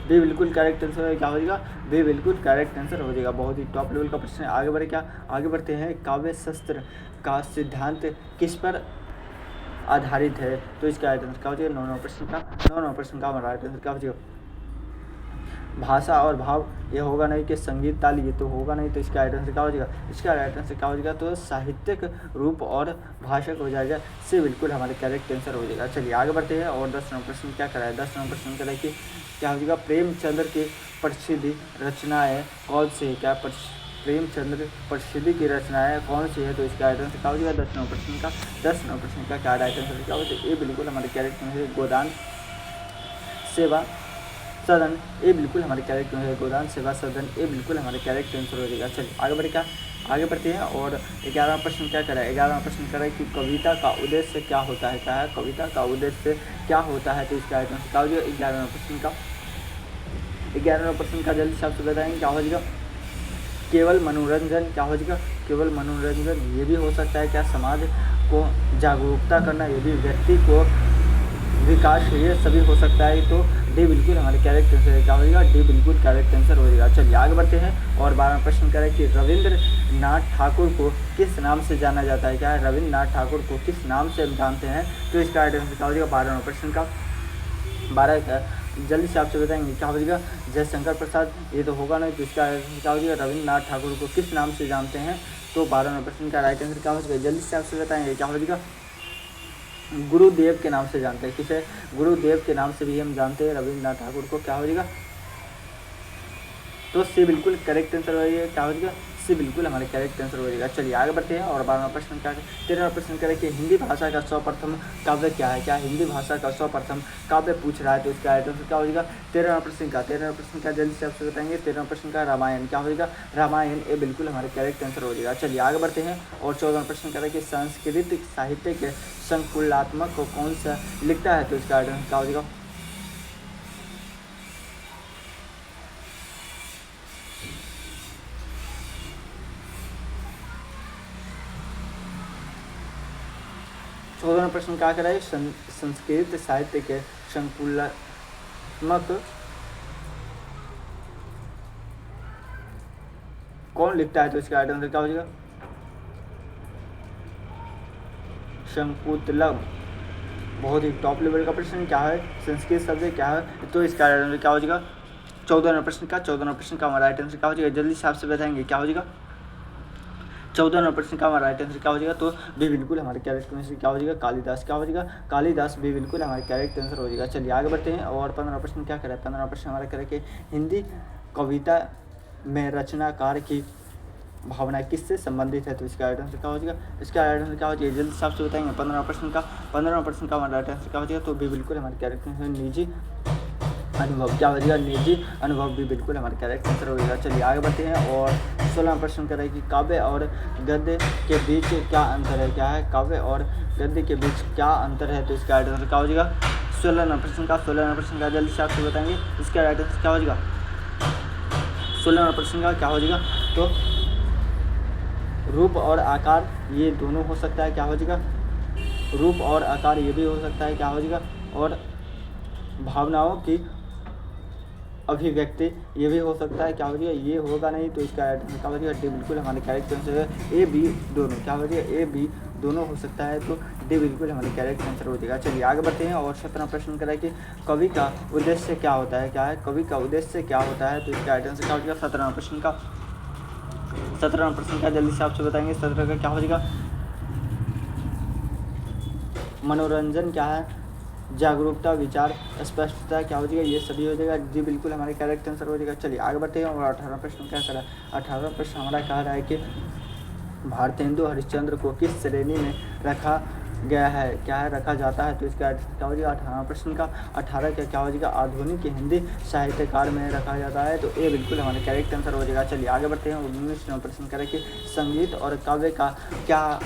बी बिल्कुल करेक्ट आंसर है, क्या हो जाएगा बी बिल्कुल करेक्ट आंसर हो जाएगा। बहुत ही टॉप लेवल का प्रश्न है। आगे बढ़ते हैं काव्य शास्त्र का सिद्धांत किस पर आधारित है, तो इसका राइट आंसर क्या हो जाएगा, 9 नंबर प्रश्न का हमारा राइट आंसर क्या हो जाएगा, भाषा और भाव, ये होगा नहीं कि संगीत ताल, ये तो होगा नहीं, तो इसका राइट आंसर क्या हो जाएगा, इसका राइट आंसर क्या हो जाएगा, तो साहित्यिक रूप और भाषक हो जाएगा, से बिल्कुल हमारे करेक्ट आंसर हो जाएगा। चलिए आगे बढ़ते हैं और 10 नंबर प्रश्न क्या कराए, 10 नंबर प्रश्न कराए कि क्या हो जाएगा प्रेमचंद्र की प्रसिद्ध रचनाएं कौन सी है, क्या प्रेमचंद्र प्रसिद्धि की रचनाएं कौन सी है, तो इसका राइट आंसर क्या हो जाएगा 10 नंबर प्रश्न का। 10 नंबर प्रश्न का क्या राइट आंसर क्या हो जाएगा, ये बिल्कुल हमारे कैरेक्टर में है गोदान सेवा सदन, ये बिल्कुल हमारे कैरेक्टर में है गोदान सेवा सदन, ये बिल्कुल हमारे कैरेक्टर आंसर हो जाएगा। चलिए आगे बढ़े क्या, आगे बढ़ते हैं और 11वां प्रश्न क्या करें, 11वां प्रश्न करें कि कविता का उद्देश्य क्या होता है, क्या है कविता का उद्देश्य क्या होता है, तो इसका राइट आंसर क्या हो जाएगा 11वां प्रश्न का। 11वां प्रश्न का जल्दी से आपसे बताएंगे क्या हो जाएगा, केवल मनोरंजन, क्या हो जाएगा केवल मनोरंजन, ये भी हो सकता है क्या समाज को जागरूकता करना, ये भी व्यक्ति को विकास, ये सभी हो सकता है, तो डी बिल्कुल हमारे कैरेक्टर आंसर क्या हो जाएगा, डी बिल्कुल कैरेक्टर आंसर हो जाएगा। चलिए आगे बढ़ते हैं और 12वां प्रश्न करें कि रविंद्रनाथ ठाकुर को किस नाम से जाना जाता है, क्या है रविंद्रनाथ ठाकुर को किस नाम से हम जानते हैं, तो इसका राइट आंसर क्या हो जाएगा 12वां प्रश्न का। 12 जल्दी से आपसे बताएंगे क्या हो जाएगा जयशंकर प्रसाद, ये तो होगा नहीं, तो इसका क्या हो जाएगा रविंद्रनाथ ठाकुर को किस नाम से जानते हैं, तो 12वें प्रश्न का राइट आंसर क्या हो जाएगा, जल्दी से आपसे बताएंगे क्या हो जाएगा गुरुदेव के नाम से जानते हैं, किसे गुरुदेव के नाम से भी हम जानते हैं रविंद्रनाथ ठाकुर को, क्या हो जाएगा तो सी बिल्कुल करेक्ट आंसर हो जाएगा, क्या हो जाएगा सी बिल्कुल हमारे करेक्ट आंसर हो जाएगा। चलिए आगे बढ़ते हैं और 12वां प्रश्न क्या है, 13वां प्रश्न करें कि हिंदी भाषा का सर्वप्रथम काव्य क्या है, क्या हिंदी भाषा का सर्वप्रथम काव्य पूछ रहा है, तो इसका राइट आंसर क्या हो जाएगा 13वां प्रश्न का। 13वां प्रश्न का जल्दी से आपसे बताएंगे 13वां प्रश्न का रामायण, क्या हो जाएगा रामायण, ये बिल्कुल हमारे करेक्ट आंसर हो जाएगा। चलिए आगे बढ़ते हैं और 14वां प्रश्न करें कि संस्कृत साहित्य के संकुलात्मक को कौन सा लिखता है, तो इसका राइट आंसर क्या हो जाएगा 14वां प्रश्न क्या कराए संस्कृत साहित्य के संकुलात्मक कौन लिखता है, तो इसका राइट आंसर क्या हो जाएगा शंकुतलम, बहुत ही टॉप लेवल का प्रश्न, क्या है संस्कृत शब्द क्या है, तो इसका राइट आंसर क्या हो जाएगा 14वां प्रश्न का। 14वां प्रश्न का हमारा राइट आंसर क्या हो जाएगा, जल्दी से आपसे बताएंगे क्या हो जाएगा 14वां प्रश्न का हमारा राइट आंसर क्या हो जाएगा, तो बी बिल्कुल हमारे कैरेक्टर आंसर क्या हो जाएगा कालिदास, क्या हो जाएगा कालिदास, बी बिल्कुल हमारे कैरेक्टर आंसर हो जाएगा। चलिए आगे बढ़ते हैं और 15वां प्रश्न क्या करें, 15वां प्रश्न हमारा करें कि हिंदी कविता में रचनाकार की भावना किससे संबंधित है, तो इसका राइट आंसर क्या हो जाएगा, इसका राइट आंसर क्या हो जाएगा जल्दी से आपसे बताएंगे 15वां प्रश्न का। 15वां प्रश्न का हमारा राइट आंसर क्या हो जाएगा, तो बी बिल्कुल हमारे कैरेक्टर निजी अनुभव, क्या हो जाएगा निजी अनुभव, भी बिल्कुल हमारे कैरेक्टर आंसर हो जाएगा। चलिए आगे बढ़ते हैं और 16वां प्रश्न करें कि काव्य और गद्य के बीच क्या अंतर है, क्या है काव्य और गद्य के बीच क्या अंतर है, तो इसका राइट आंसर क्या हो जाएगा 16वां प्रश्न का। 16वां प्रश्न का जल्दी से आपसे बताएंगे इसका राइट आंसर क्या हो जाएगा 16वां प्रश्न का क्या हो जाएगा, तो रूप और आकार ये दोनों हो सकता है, क्या हो जाएगा रूप और आकार ये भी हो सकता है, क्या हो जाएगा और भावनाओं की अभिव्यक्ति ये भी हो सकता है, क्या हो जाएगा ये होगा नहीं, तो इसका राइट आंसर क्या हो जाएगा डी बिल्कुल हमारे कैरेक्टर आंसर है ए बी दोनों, क्या हो जाएगा ए बी दोनों हो सकता है, तो डी बिल्कुल हमारे कैरेक्टर आंसर हो जाएगा। चलिए आगे बढ़ते हैं और 17वां प्रश्न करें कि कवि का उद्देश्य क्या होता है, क्या है कवि का उद्देश्य क्या होता है, तो इसका राइट आंसर क्या हो जाएगा 17वां प्रश्न का। 17वां प्रश्न का जल्दी से आपसे बताएंगे 17 का क्या हो जाएगा मनोरंजन, क्या है जागरूकता, विचार, स्पष्टता, क्या हो जाएगा ये सभी हो जाएगा, जी बिल्कुल हमारे करेक्ट आंसर हो जाएगा। चलिए आगे बढ़ते हैं और 18वां प्रश्न क्या करा, 18वां प्रश्न हमारा कह रहा है कि भारतेंदु हरिश्चंद्र को किस श्रेणी में रखा गया है, क्या है रखा जाता है, तो इसका क्या हो जाएगा 18वां प्रश्न का। 18 का क्या हो जाएगा आधुनिक हिंदी साहित्यकार में रखा जाता है, तो ये बिल्कुल हमारे करेक्ट आंसर हो जाएगा। चलिए आगे बढ़ते हैं 19वां प्रश्न करें कि संगीत और काव्य का क्या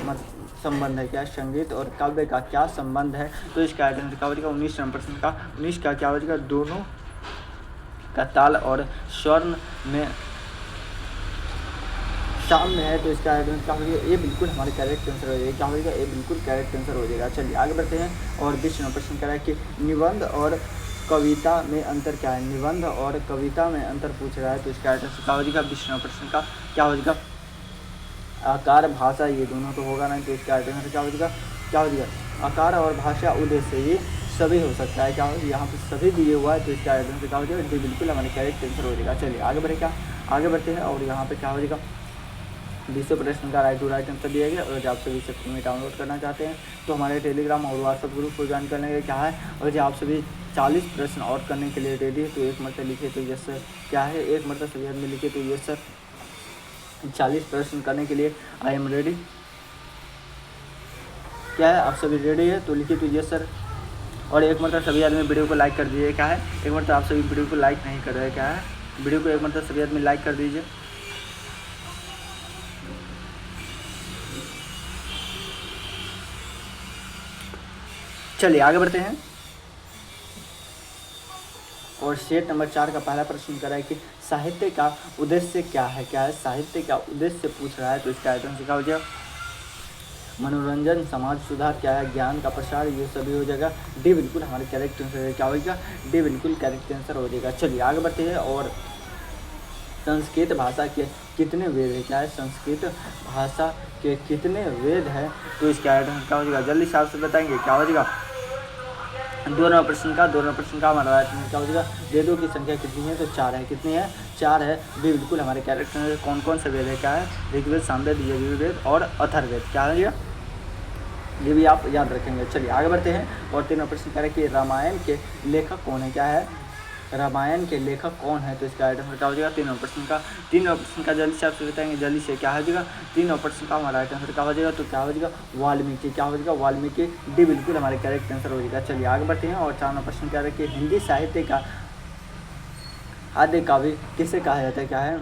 संबंध है, क्या संगीत और काव्य का क्या संबंध है, तो इसका आंसर क्या हो जाएगा 19वां प्रश्न का। 19 का क्या हो जाएगा दोनों का ताल और स्वर्ण में सामने है, तो इसका आंसर क्या हो जाएगा ये बिल्कुल हमारे करेक्ट आंसर हो जाएगा, क्या हो जाएगा ये बिल्कुल करेक्ट आंसर हो जाएगा। चलिए आगे बढ़ते हैं और 20वां प्रश्न करा कि निबंध और कविता में अंतर क्या है, निबंध और कविता में अंतर पूछ रहा है, तो इसका आंसर क्या हो जाएगा 20वां प्रश्न का क्या हो जाएगा आकार भाषा ये दोनों तो होगा नहीं, तो इसका आंसर क्या हो जाएगा आकार और भाषा उद्देश्य ये सभी हो सकता है, क्या हो यहाँ पे सभी दिए हुआ है, तो इसका आंसर क्या हो जाएगा डी बिल्कुल हमारे करेक्ट आंसर हो जाएगा। चलिए आगे बढ़े क्या आगे बढ़ते हैं और यहाँ पे क्या हो जाएगा 20 प्रश्न का राइट टू राइट आंसर दिया गया, और आप सभी सेक्टर में डाउनलोड करना चाहते हैं तो हमारे टेलीग्राम और व्हाट्सएप ग्रुप को ज्वाइन करने के क्या है, और जब आप सभी 40 प्रश्न और करने के लिए रेडी है तो एक मरतबा लिखे तो यस सर, क्या है एक मरतबा सभी में लिखे तो यस सर, 40 प्रश्न करने के लिए आई एम रेडी। क्या है, आप सभी रेडी है तो लिखिए तो यस सर। और एक मतलब सभी आदमी वीडियो को लाइक कर दीजिए। क्या है, एक मतलब आप सभी वीडियो को लाइक नहीं कर रहे। क्या है, वीडियो को एक मतलब सभी आदमी लाइक कर दीजिए। चलिए आगे बढ़ते हैं। और सेट नंबर 4 का पहला प्रश्न कर रहा है कि साहित्य का उद्देश्य क्या है। क्या है, साहित्य का उद्देश्य पूछ रहा है तो इसका आइटम क्या हो जाएगा, मनोरंजन, समाज सुधार, क्या है, ज्ञान का प्रसार, ये सभी हो जाएगा। डी बिल्कुल हमारे करेक्ट आंसर क्या होगा, डी बिल्कुल करेक्ट आंसर हो जाएगा। चलिए आगे बढ़ते हैं। और संस्कृत भाषा के कितने वेद है। क्या है, संस्कृत भाषा के कितने वेद है तो इसका आइटम क्या हो जाएगा, जल्दी से आपसे बताएंगे क्या हो जाएगा। दोनों प्रश्न का हमारा राइट क्या हो जाएगा, वेदों की संख्या कितनी है तो 4 है। कितनी है, 4 है। भी बिल्कुल हमारे कैरेक्टर कौन कौन से वेद है। क्या है, ऋग्वेद, सामवेद, यजुर्वेद और अथर्ववेद। क्या हो जाएगा, ये भी आप याद रखेंगे। चलिए आगे बढ़ते हैं। और तीनों प्रश्न कह रहे कि रामायण के लेखक कौन है। क्या है, रामायण के लेखक कौन है तो इसका आइटम क्या हो जाएगा, तीनों प्रश्न का जल्दी से आपसे बताएंगे। जल्दी से क्या हो जाएगा, तीनों प्रश्न का हमारा आइटम क्या हो जाएगा तो क्या हो जाएगा, वाल्मीकि। क्या हो जाएगा, वाल्मीकि। डी बिल्कुल हमारे करेक्ट आंसर हो जाएगा। चलिए आगे बढ़ते हैं। और 4वां प्रश्न क्या है कि हिंदी साहित्य का आद्य काव्य किसे कहा जाता है। क्या है,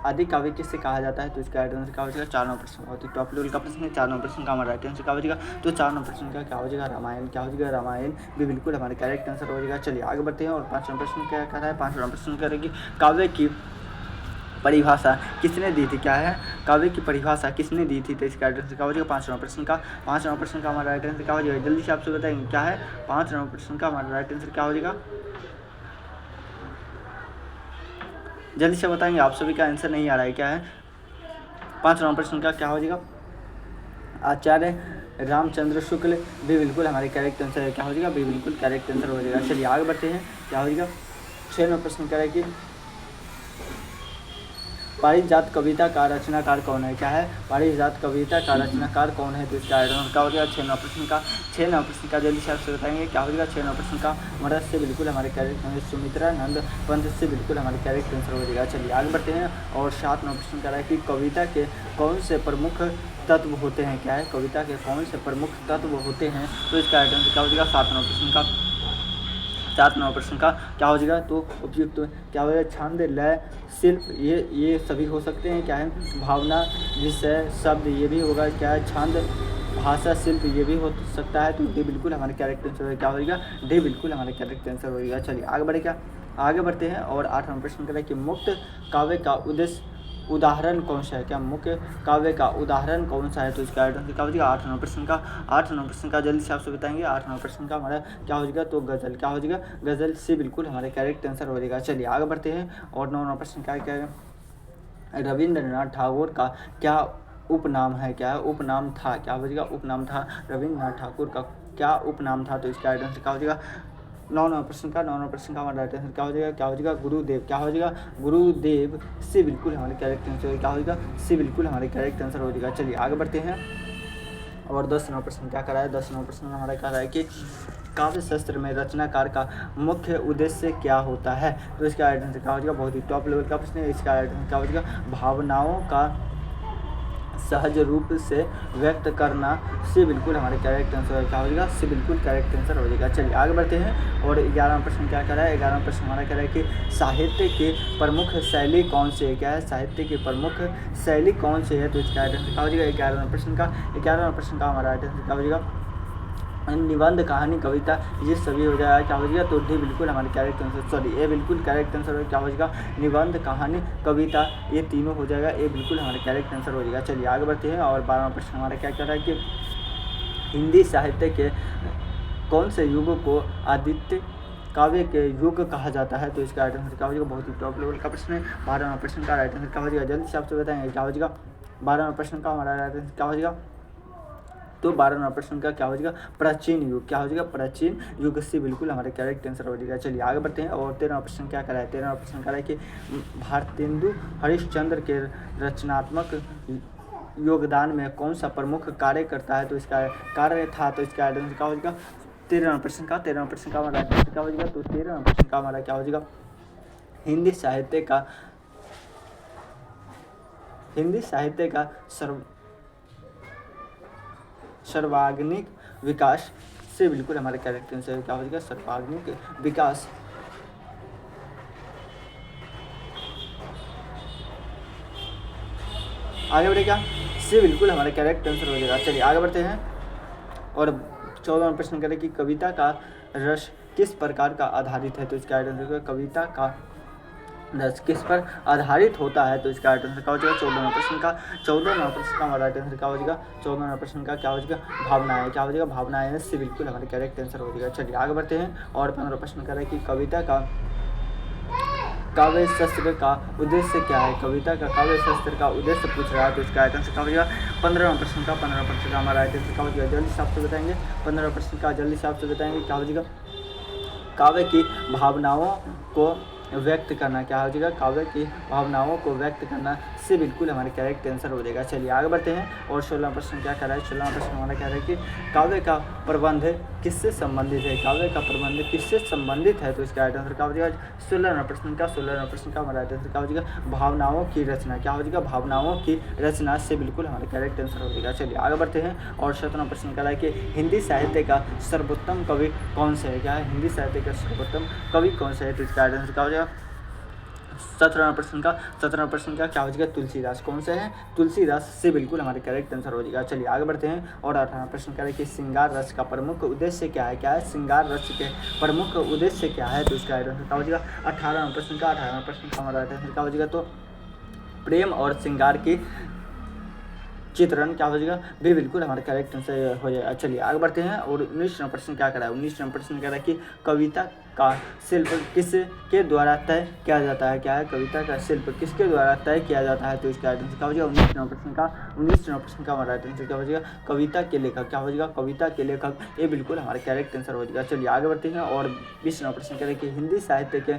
आदि काव्य किससे कहा जाता है तो इसका राइट आंसर क्या हो जाएगा, 4वां प्रश्न। बहुत ही टॉप लेवल का प्रश्न है। 4वां प्रश्न का हमारा राइट आंसर क्या हो जाएगा तो 4वां प्रश्न का क्या हो जाएगा, रामायण। क्या हो जाएगा, रामायण भी बिल्कुल हमारे करेक्ट आंसर हो जाएगा। चलिए आगे बढ़ते हैं। और 5वां प्रश्न क्या कह रहा है, 5वां प्रश्न करेगी काव्य की परिभाषा किसने दी थी। क्या है, काव्य की परिभाषा किसने दी थी तो इसका राइट आंसर क्या हो जाएगा, 5वां प्रश्न का हमारा राइट आंसर क्या हो जाएगा, जल्दी से आपसे बताएंगे। क्या है, 5वां प्रश्न का हमारा राइट आंसर क्या हो जाएगा, जल्दी से बताएंगे। आप सभी का आंसर नहीं आ रहा है। क्या है, 5वां प्रश्न का क्या हो जाएगा, आचार्य रामचंद्र शुक्ल। भी बिल्कुल हमारे करेक्ट आंसर है। क्या हो जाएगा, भी बिल्कुल करेक्ट आंसर हो जाएगा। चलिए आगे बढ़ते हैं। क्या हो जाएगा, 6वां प्रश्न क्या है कि पारिजात कविता का रचनाकार कौन है। क्या है, पारिजात कविता का रचनाकार कौन है तो इसका आइटम क्या हो जाएगा, 6वां प्रश्न का जल्दी से आपसे बताएंगे। क्या हो जाएगा, 6वां प्रश्न का मदद से बिल्कुल हमारे कैरेक्ट आंसर सुमित्रा नंद पंत से बिल्कुल हमारे कैरेक्ट आंसर हो जाएगा। चलिए आगे बढ़ते हैं। और 7वां प्रश्न कह रहा है कि कविता के कौन से प्रमुख तत्व होते हैं। क्या है, कविता के कौन से प्रमुख तत्व होते हैं तो इसका आइटम क्या हो जाएगा, 7वां प्रश्न का क्या हो जाएगा तो उपयुक्त क्या हो जाएगा, छंद, लय, शिल्प, ये सभी हो सकते हैं। क्या है, भावना, विषय, शब्द, ये भी होगा। क्या है, छंद, भाषा, शिल्प, ये भी हो सकता है। तो डी बिल्कुल हमारे कैरेक्टर आंसर क्या होगा, डी बिल्कुल हमारे कैरेक्टर आंसर होगा। चलिए आगे बढ़ते हैं। और 8वां प्रश्न करें कि मुक्त काव्य का उदाहरण कौन सा है। क्या, मुख्य काव्य का उदाहरण कौन सा है तो इसका आइटम क्या हो जाएगा, 8वां प्रश्न का जल्दी से आपसे बताएंगे। 8वां प्रश्न का हमारा क्या हो जाएगा तो गजल। क्या हो जाएगा, गजल से बिल्कुल हमारे करेक्ट आंसर हो जाएगा। चलिए आगे बढ़ते हैं। और 9वां प्रश्न क्या है, रविंद्रनाथ टैगोर का क्या उपनाम है। क्या है, उपनाम था। क्या हो जाएगा, उपनाम था। रविंद्रनाथ ठाकुर का क्या उपनाम था तो इसका आइटम क्या हो जाएगा, 9वां प्रश्न का हमारा राइट आंसर क्या हो जाएगा, गुरुदेव। क्या हो जाएगा, गुरुदेव से बिल्कुल हमारे करेक्ट आंसर क्या हो जाएगा, से बिल्कुल हमारे करेक्ट आंसर हो जाएगा। चलिए आगे बढ़ते हैं। और 10वां प्रश्न क्या कर रहा है, 10वां प्रश्न हमारा कह रहा है कि काव्य शास्त्र में रचनाकार का मुख्य उद्देश्य क्या होता है तो इसका आइटम क्या हो जाएगा, बहुत ही टॉप लेवल का प्रश्न है। इसका आइटम क्या हो जाएगा, भावनाओं का सहज रूप से व्यक्त करना से बिल्कुल हमारे करेक्ट आंसर क्या हो जाएगा, से बिल्कुल करेक्ट आंसर हो जाएगा। चलिए आगे बढ़ते हैं। और 11वां प्रश्न क्या कर रहा है, 11वां प्रश्न हमारा कह रहा है कि साहित्य की प्रमुख शैली कौन सी है। क्या है, साहित्य की प्रमुख शैली कौन सी है तो इसका आइटम क्या हो जाएगा, 11वां प्रश्न का हमारा आइटम क्या हो जाएगा, निबंध, कहानी, कविता, ये सभी हो जाएगा। क्या हो जाएगा तो डी बिल्कुल हमारे करेक्ट आंसर, सॉरी ए बिल्कुल करेक्ट आंसर क्या हो जाएगा, निबंध, कहानी, कविता, ये तीनों हो जाएगा। ए बिल्कुल हमारे करेक्ट आंसर हो जाएगा। चलिए आगे बढ़ते हैं। और 12वां प्रश्न हमारा क्या कह रहा है कि हिंदी साहित्य के कौन से युग को आदित्य काव्य के युग कहा जाता है तो इसका राइट आंसर क्या हो जाएगा, बहुत ही टॉप लेवल का प्रश्न है। 12वां प्रश्न का राइट आंसर क्या हो जाएगा, जल्दी से आपसे बताएंगे क्या हो जाएगा। 12वां प्रश्न का हमारा राइट आंसर क्या हो जाएगा तो 12वां प्रश्न का क्या हो जाएगा, प्राचीन युग। क्या हो जाएगा, प्राचीन युग से बिल्कुल हमारे करेक्ट आंसर हो जाएगा। चलिए आगे बढ़ते हैं। और 13वां प्रश्न क्या करा है, 13वां प्रश्न करा है कि भारतेंदु हरिश्चंद्र के रचनात्मक योगदान में कौन सा प्रमुख कार्य करता है तो इसका कार्य था तो इसका आइडेंटिटी क्या हो जाएगा, 13वां प्रश्न का हमारा क्या हो जाएगा तो 13वां प्रश्न का हमारा क्या हो जाएगा, हिंदी साहित्य का सर्वांगीण विकास से बिल्कुल हमारे करेक्ट आंसर क्या हो जाएगा, सर्वांगीण विकास। आगे बढ़ेगा से बिल्कुल हमारे करेक्ट आंसर हो जाएगा। चलिए आगे बढ़ते हैं और 14वां प्रश्न करें कि कविता का रस किस प्रकार का आधारित है, तो इसका आंसर कविता का रस किस पर आधारित होता है, तो इसका राइट आंसर क्या हो जाएगा 14वां प्रश्न का हमारा राइट आंसर क्या हो जाएगा 14वां प्रश्न का क्या हो जाएगा भावनाएं, क्या हो जाएगा भावनाएं से बिल्कुल हमारे करेक्ट आंसर हो जाएगा। चलिए आगे बढ़ते हैं और 15वां प्रश्न कर रहे हैं कि कविता का काव्य शास्त्र का उद्देश्य क्या है, कविता का काव्य शास्त्र का उद्देश्य पूछ रहा है, तो इसका राइट आंसर क्या हो जाएगा 15वां प्रश्न का हमारा राइट आंसर क्या हो जाएगा, जल्दी से आपसे बताएंगे 15वां प्रश्न का जल्दी से आपसे बताएंगे क्या हो जाएगा काव्य की भावनाओं को व्यक्त करना, क्या हो जाएगा काव्य की भावनाओं को व्यक्त करना से बिल्कुल हमारे करेक्ट आंसर हो जाएगा। चलिए आगे बढ़ते हैं और 16वां प्रश्न क्या कर रहा है, 16वां प्रश्न हमारा कह रहा है कि काव्य का प्रबंध किससे संबंधित है, काव्य का प्रबंध किससे संबंधित है, तो इसका राइट आंसर क्या हो जाएगा 16वां प्रश्न का हमारा राइट आंसर क्या हो जाएगा भावनाओं की रचना, क्या हो जाएगा भावनाओं की रचना से बिल्कुल हमारे करेक्ट आंसर हो जाएगा। चलिए आगे बढ़ते हैं और 17वां प्रश्न कह रहा है कि हिंदी साहित्य का सर्वोत्तम कवि कौन से है, क्या है हिंदी साहित्य का सर्वोत्तम कवि कौन से है, तो इसका राइट आंसर क्या हो जाएगा 17वां प्रश्न का क्या हो जाएगा तुलसीदास, कौन से हैं तुलसीदास से बिल्कुल हमारे करेक्ट आंसर हो जाएगा। चलिए आगे बढ़ते हैं और 18वां प्रश्न करें कि श्रृंगार रस का प्रमुख उद्देश्य क्या है, क्या है श्रृंगार रस के प्रमुख उद्देश्य क्या है, तो इसका आंसर क्या हो जाएगा 18वां प्रश्न का हमारा आंसर क्या हो जाएगा तो प्रेम और श्रृंगार की चित्रण क्या हो जाएगा भी बिल्कुल हमारे करेक्ट आंसर हो जाएगा। चलिए आगे बढ़ते हैं और 19वां प्रश्न क्या करा है 19वां प्रश्न कह रहा है कि कविता का शिल्प किसके द्वारा तय किया जाता है, क्या है कविता का शिल्प किसके द्वारा तय किया जाता है, तो इसका आंसर क्या हो जाएगा 19वां प्रश्न का हमारा आंसर क्या हो जाएगा कविता के लेखक, क्या हो जाएगा कविता के लेखक, ये बिल्कुल हमारे करेक्ट आंसर हो जाएगा। चलिए आगे बढ़ते हैं और 20वां प्रश्न कह रहे हैं कि हिंदी साहित्य के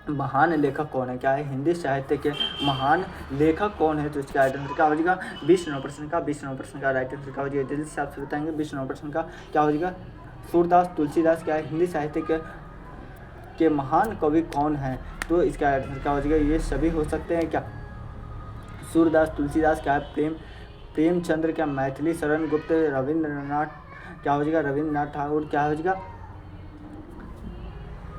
महान लेखक कौन है, क्या है हिंदी साहित्य के महान लेखक कौन है, तो इसका राइट आंसर क्या हो जाएगा 20वां प्रश्न का राइट आंसर क्या हो जाएगा जल्दी से आपसे बताएंगे 20वां प्रश्न का क्या हो जाएगा सूरदास तुलसीदास क्या है हिंदी साहित्य के महान कवि कौन है, तो इसका राइट आंसर क्या हो जाएगा ये सभी हो सकते हैं क्या सूरदास तुलसीदास क्या है प्रेमचंद्र क्या मैथिली शरण गुप्त रविंद्रनाथ क्या हो जाएगा रविंद्रनाथ ठाकुर क्या हो जाएगा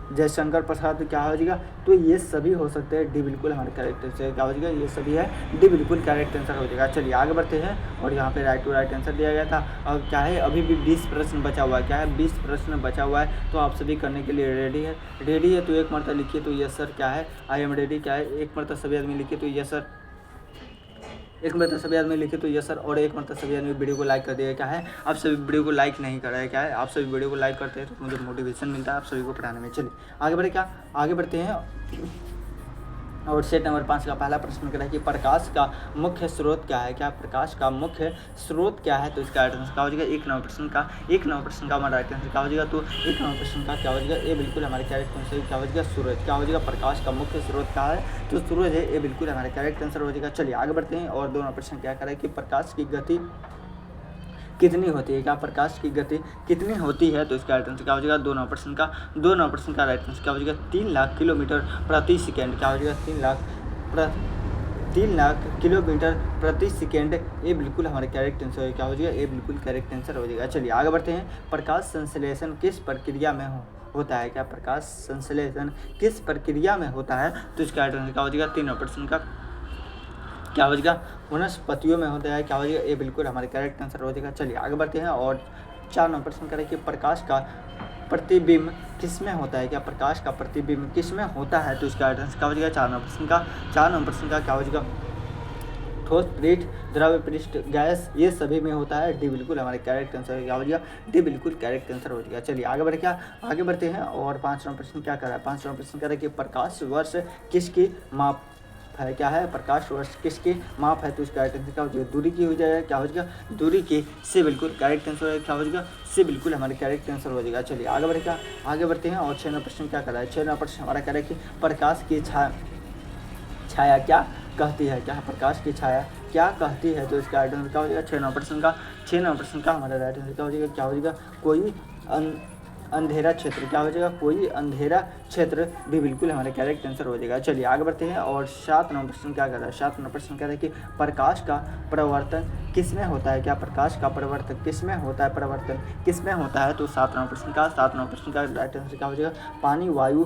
जयशंकर प्रसाद क्या हो जाएगा, तो ये सभी हो सकते हैं डी बिल्कुल हमारे करेक्ट आंसर क्या हो जाएगा ये सभी है डी बिल्कुल करेक्ट आंसर हो जाएगा। चलिए आगे बढ़ते हैं और यहाँ पे राइट टू राइट आंसर दिया गया था और क्या है अभी भी 20 प्रश्न बचा हुआ है, क्या है 20 प्रश्न बचा हुआ है, तो आप सभी करने के लिए रेडी है तो एक मरतबा लिखिए तो यस सर, क्या है आई एम रेडी, क्या है एक मरतबा सभी आदमी लिखिए तो यस सर, एक मरतबा सभी आदमी लिखे तो यस सर, और एक मरतबा सभी आदमी वीडियो को लाइक कर दिया, क्या है आप सभी वीडियो को लाइक नहीं कर रहे हैं, क्या है आप सभी वीडियो को लाइक करते हैं तो मुझे मोटिवेशन मिलता है आप सभी को पढ़ाने में। चलिए आगे बढ़ते हैं और सेट नंबर 5 का पहला प्रश्न करा कि प्रकाश का मुख्य स्रोत क्या है, क्या प्रकाश का मुख्य स्रोत क्या है, तो इसका राइट आंसर क्या हो जाएगा 1 नंबर प्रश्न का हमारा राइट आंसर क्या हो जाएगा तो 1 नंबर प्रश्न का क्या हो जाएगा ये बिल्कुल हमारे करेक्ट आंसर क्या हो जाएगा सूरज, क्या हो जाएगा प्रकाश का मुख्य स्रोत क्या है तो सूरज है, ये बिल्कुल हमारे करेक्ट आंसर हो जाएगा। चलिए आगे बढ़ते हैं और 2 नंबर प्रश्न क्या करें कि प्रकाश की गति कितनी होती है, क्या प्रकाश की गति कितनी होती है, तो इसका राइट आंसर क्या हो जाएगा 2 नंबर प्रश्न का राइट आंसर क्या हो जाएगा 3 लाख किलोमीटर प्रति सेकेंड, क्या हो जाएगा 3 लाख किलोमीटर प्रति सेकेंड, ये बिल्कुल हमारे करेक्ट आंसर है, क्या हो जाएगा ये बिल्कुल करेक्ट आंसर हो जाएगा। चलिए आगे बढ़ते हैं प्रकाश संश्लेषण किस प्रक्रिया में होता है, क्या प्रकाश संश्लेषण किस प्रक्रिया में होता है, तो इसका राइट आंसर क्या हो जाएगा 3 नंबर प्रश्न का क्या हो जाएगा वनस्पतियों में होता है, क्या हो जाएगा ये बिल्कुल हमारे करेक्ट आंसर हो जाएगा। चलिए आगे बढ़ते हैं और 4 नंबर प्रश्न करें कि प्रकाश का प्रतिबिंब किस में होता है, क्या प्रकाश का प्रतिबिंब किस में होता है, तो इसका आंसर क्या हो जाएगा 4 नंबर प्रश्न का क्या हो जाएगा ठोस पृष्ठ द्रव्य पृष्ठ गैस ये सभी में होता है, डी बिल्कुल हमारे करेक्ट आंसर क्या हो जाएगा डी बिल्कुल करेक्ट आंसर हो जाएगा। चलिए आगे बढ़ते हैं और 5 नंबर प्रश्न क्या कर रहा है 5 नंबर प्रश्न कह रहा है कि प्रकाश वर्ष किसकी माप है, क्या है प्रकाश वर्ष किसकी माप है, तो इसका राइट आंसर क्या हो जाएगा दूरी की हो जाएगा, क्या हो जाएगा दूरी की से बिल्कुल करेक्ट आंसर हो क्या हो जाएगा से बिल्कुल हमारे करेक्ट आंसर हो जाएगा। चलिए आगे बढ़ते हैं और 6 नंबर प्रश्न क्या कर रहा है 6 नंबर प्रश्न हमारा कह रहा है कि प्रकाश की छाया क्या कहती है, क्या प्रकाश की छाया क्या कहती है, तो इसका राइट आंसर क्या हो जाएगा 6 नंबर प्रश्न का हमारा राइट आंसर क्या हो जाएगा कोई अंधेरा क्षेत्र, क्या हो जाएगा, कोई अंधेरा क्षेत्र भी बिल्कुल हमारा करेक्ट आंसर हो जाएगा। चलिए आगे बढ़ते हैं और 7 नंबर प्रश्न क्या कर रहा है, 7 नंबर प्रश्न कह रहा है कि प्रकाश का परिवर्तन किसमें होता है, क्या प्रकाश का परिवर्तन किसमें होता है, परिवर्तन किसमें होता है। तो 7 नंबर प्रश्न का राइट आंसर क्या हो जाएगा, पानी, वायु,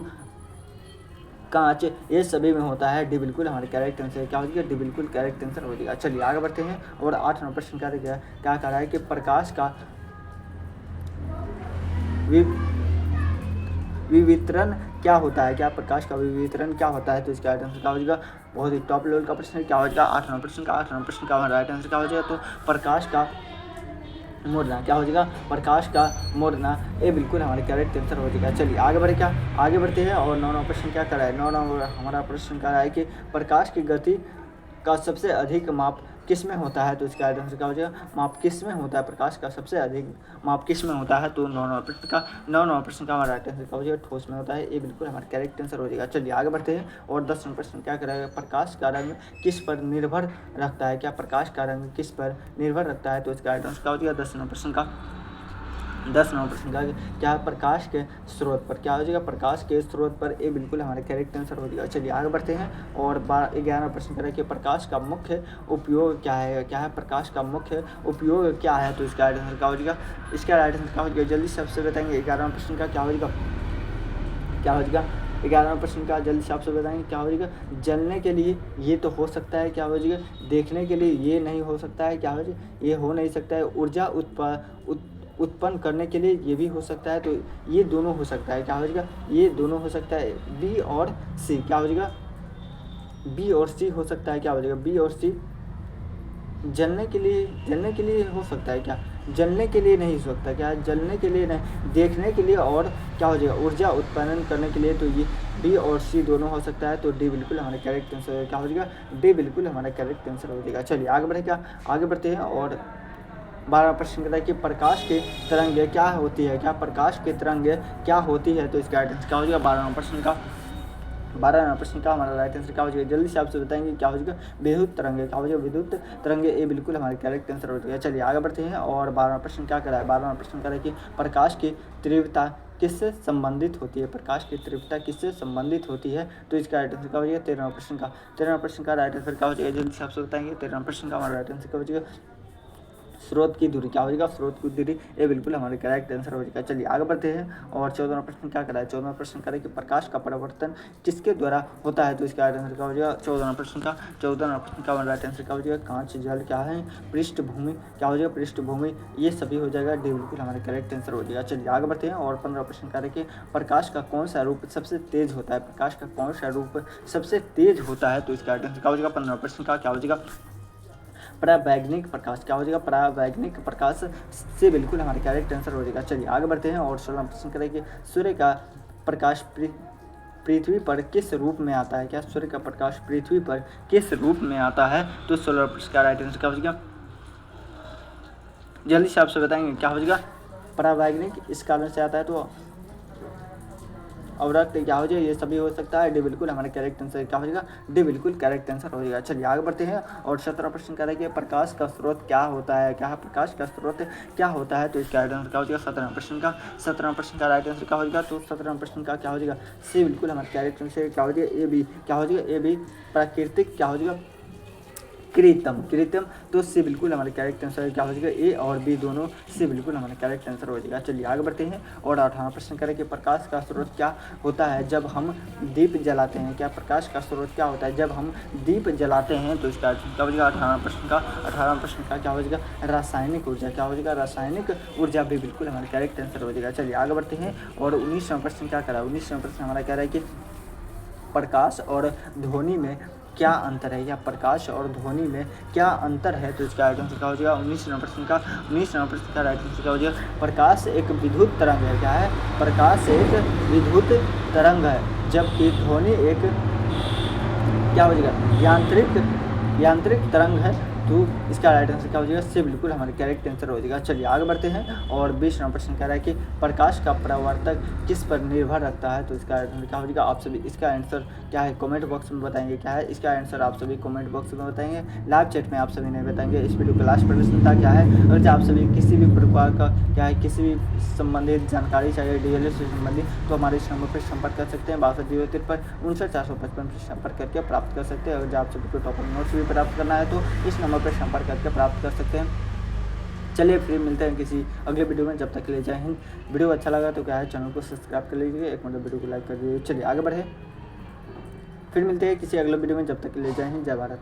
कांच, ये सभी में होता है। डी बिल्कुल हमारे करेक्ट आंसर क्या हो जाएगा, डी बिल्कुल करेक्ट आंसर हो जाएगा। चलिए आगे बढ़ते हैं और 8 नंबर प्रश्न क्या कह रहा है कि प्रकाश का विवितरण क्या होता है, क्या प्रकाश का विवितरण क्या होता है। तो इसका राइट आंसर क्या हो जाएगा, बहुत ही टॉप लेवल का प्रश्न है, क्या हो जाएगा 8 नंबर प्रश्न का राइट आंसर क्या हो जाएगा, तो प्रकाश का मोड़ना, क्या हो जाएगा, प्रकाश का मोड़ना, ये बिल्कुल हमारे करेक्ट आंसर हो जाएगा। चलिए आगे बढ़ते हैं और 9 प्रश्न क्या कर रहा है, 9 हमारा प्रश्न कर रहा है कि प्रकाश की गति का सबसे अधिक माप किस में होता है। तो इसका राइट आंसर क्या हो जाएगा, माप किस में होता है, प्रकाश का सबसे अधिक माप किस में होता है। तो 9 प्रश्न का हमारा राइट आंसर क्या हो जाएगा, ठोस में होता है, ये बिल्कुल हमारा करेक्ट आंसर हो जाएगा। चलिए आगे बढ़ते हैं और 10 प्रश्न क्या करेगा, प्रकाश का रंग किस पर निर्भर रखता है, क्या प्रकाश का रंग किस पर निर्भर रखता है। तो इसका राइट आंसर क्या हो जाएगा, 10 नंबर प्रश्न का क्या प्रकाश के स्रोत पर, क्या हो जाएगा, प्रकाश के स्रोत पर, ये बिल्कुल हमारे करेक्ट आंसर हो जाएगा। चलिए आगे बढ़ते हैं और 11 प्रश्न करें कि प्रकाश का मुख्य उपयोग क्या है, प्रकाश का मुख्य उपयोग क्या है। तो इसका राइट आंसर क्या हो जाएगा, इसका राइट आंसर क्या हो जाएगा, जल्दी से आपसे बताएंगे। 11 प्रश्न का क्या हो जाएगा, 11 प्रश्न का जल्दी से आपसे बताएंगे क्या हो जाएगा, जलने के लिए ये तो हो सकता है, क्या हो जाएगा, देखने के लिए ये नहीं हो सकता है, क्या हो जाएगा, ये हो नहीं सकता है, ऊर्जा उत्पन्न करने के लिए ये भी हो सकता है। तो ये दोनों हो सकता है, क्या हो जाएगा, ये दोनों हो सकता है, बी और सी, क्या हो जाएगा, बी और सी हो सकता है, क्या हो जाएगा, बी और सी। जलने के लिए हो सकता है, क्या जलने के लिए नहीं हो सकता, क्या जलने के लिए नहीं, देखने के लिए और क्या हो जाएगा, ऊर्जा उत्पन्न करने के लिए। तो ये बी और सी दोनों हो सकता है। तो डी बिल्कुल हमारा करेक्ट आंसर क्या हो जाएगा, डी बिल्कुल हमारा करेक्ट आंसर हो जाएगा। चलिए आगे बढ़ते हैं और 12 प्रश्न कहता है कि प्रकाश की तरंगें क्या होती है, क्या प्रकाश की तरंगें क्या होती है। तो इसका राइट आंसर क्या हो जाएगा, 12 प्रश्न का हमारा राइट आंसर क्या हो जाएगा, जल्दी से आपसे बताएंगे क्या हो जाएगा, विद्युत तरंगे, क्या हो जाएगा, विद्युत तरंगे, ये बिल्कुल हमारे करेक्ट आंसर हो जाएगा। चलिए आगे बढ़ते हैं और 12 प्रश्न क्या करा है, 12 प्रश्न करा है कि प्रकाश की तीव्रता किससे संबंधित होती है, प्रकाश की तीव्रता किससे संबंधित होती है। तो इसका राइट आंसर क्या हो जाएगा, 13 प्रश्न का राइट आंसर क्या हो जाएगा, जल्दी से आपसे बताएंगे। 13 प्रश्न का हमारा राइट आंसर क्या हो जाएगा, स्रोत की दूरी, क्या हो जाएगा, स्रोत की दूरी, ये बिल्कुल हमारे करेक्ट आंसर हो जाएगा। चलिए आगे बढ़ते हैं और 14 प्रश्न क्या करा है, 14 प्रश्न करें कि प्रकाश का परिवर्तन किसके द्वारा होता है। तो इसका राइट आंसर क्या हो जाएगा, 14 प्रश्न का राइट आंसर क्या हो जाएगा, कांच, जल, क्या है, पृष्ठभूमि, क्या हो जाएगा, पृष्ठभूमि, ये सभी हो जाएगा, डी बिल्कुल हमारे करेक्ट आंसर हो जाएगा। चलिए आगे बढ़ते हैं और 15 प्रश्न करें कि प्रकाश का कौन सा रूप सबसे तेज होता है, प्रकाश का कौन सा रूप सबसे तेज होता है। तो इसका राइट आंसर क्या हो जाएगा, 15 प्रश्न का क्या हो जाएगा, परावैज्ञानिक प्रकाश, क्या हो जाएगा, परावैज्ञानिक प्रकाश से बिल्कुल हमारे करेक्ट आंसर हो जाएगा। चलिए आगे बढ़ते हैं और 16 प्रश्न करें कि सूर्य का प्रकाश पृथ्वी पर किस रूप में आता है, क्या सूर्य का प्रकाश पृथ्वी पर किस रूप में आता है। तो 16 प्रश्न का राइट आंसर क्या हो जाएगा, जल्दी से आपसे बताएंगे क्या हो जाएगा, परावैज्ञानिक इस कारण से आता है। तो अवरक्त क्या हो जाएगा, ये सभी हो सकता है, डी बिल्कुल हमारा करेक्ट आंसर क्या हो जाएगा, डी बिल्कुल करेक्ट आंसर हो जाएगा। चलिए आगे बढ़ते हैं और 17 प्रश्न कह रहा है कि प्रकाश का स्रोत क्या होता है, क्या प्रकाश का स्रोत क्या होता है। तो इसका राइट आंसर क्या हो जाएगा, 17 प्रश्न का राइट आंसर क्या हो जाएगा। तो 17 प्रश्न का क्या हो जाएगा, सी बिल्कुल हमारे करेक्ट आंसर क्या हो जाएगा, ए बी, क्या हो जाएगा, ए बी प्राकृतिक, क्या हो जाएगा, कृत्रिम। तो सी बिल्कुल हमारे करेक्ट आंसर क्या हो जाएगा, ए और बी दोनों सी बिल्कुल हमारे करेक्ट आंसर हो जाएगा। चलिए आगे बढ़ते हैं और 18 प्रश्न करें कि प्रकाश का स्रोत क्या होता है जब हम दीप जलाते हैं, क्या प्रकाश का स्रोत क्या होता है जब हम दीप जलाते हैं। तो इसका क्या हो जाएगा, 18 प्रश्न का क्या हो जाएगा, रासायनिक ऊर्जा, क्या हो जाएगा, रासायनिक ऊर्जा भी बिल्कुल हमारे करेक्ट आंसर हो जाएगा। चलिए आगे बढ़ते हैं और 19वां प्रश्न क्या करा है, 19वां प्रश्न हमारा कह रहा है कि प्रकाश और ध्वनि में क्या अंतर है, या प्रकाश और ध्वनि में क्या अंतर है। तो इसका राइट आंसर क्या हो जाएगा, 19वां प्रश्न का राइट आंसर क्या हो जाएगा, प्रकाश एक विद्युत तरंग है, क्या है, प्रकाश एक विद्युत तरंग है, जबकि ध्वनि एक क्या हो जाएगा, यांत्रिक तरंग है। तो इसका राइट आंसर क्या हो जाएगा, से बिल्कुल हमारे करेक्ट आंसर हो जाएगा। चलिए आगे बढ़ते हैं और 20वां प्रश्न कह रहा है कि प्रकाश का परावर्तक किस पर निर्भर रखता है। तो इसका आंसर क्या हो जाएगा, आप सभी इसका आंसर क्या है कमेंट बॉक्स में बताएंगे क्या है इसका आंसर, आप सभी कमेंट बॉक्स में बताएंगे, लाइव चैट में आप सभी नहीं बताएंगे। इस वीडियो का लास्ट प्रश्न था क्या है, और जब आप सभी किसी भी प्रकार का क्या है किसी भी संबंधित जानकारी चाहिए डीएलएड से संबंधित तो हमारे इस नंबर पर संपर्क कर सकते हैं 620353 पर संपर्क करके प्राप्त कर सकते हैं। अगर जब आप सभी को टॉपर नोट्स भी प्राप्त करना है तो इस नंबर पर संपर्क करके प्राप्त कर सकते हैं। चलिए फिर मिलते हैं किसी अगले वीडियो में, जब तक के लिए जय हिंद। वीडियो अच्छा लगा तो क्या है चैनल को सब्सक्राइब कर लीजिए, एक मतलब वीडियो को लाइक कर दीजिए। चलिए आगे बढ़े, फिर मिलते हैं किसी अगले वीडियो में, जब तक के लिए जय हिंद जय भारत।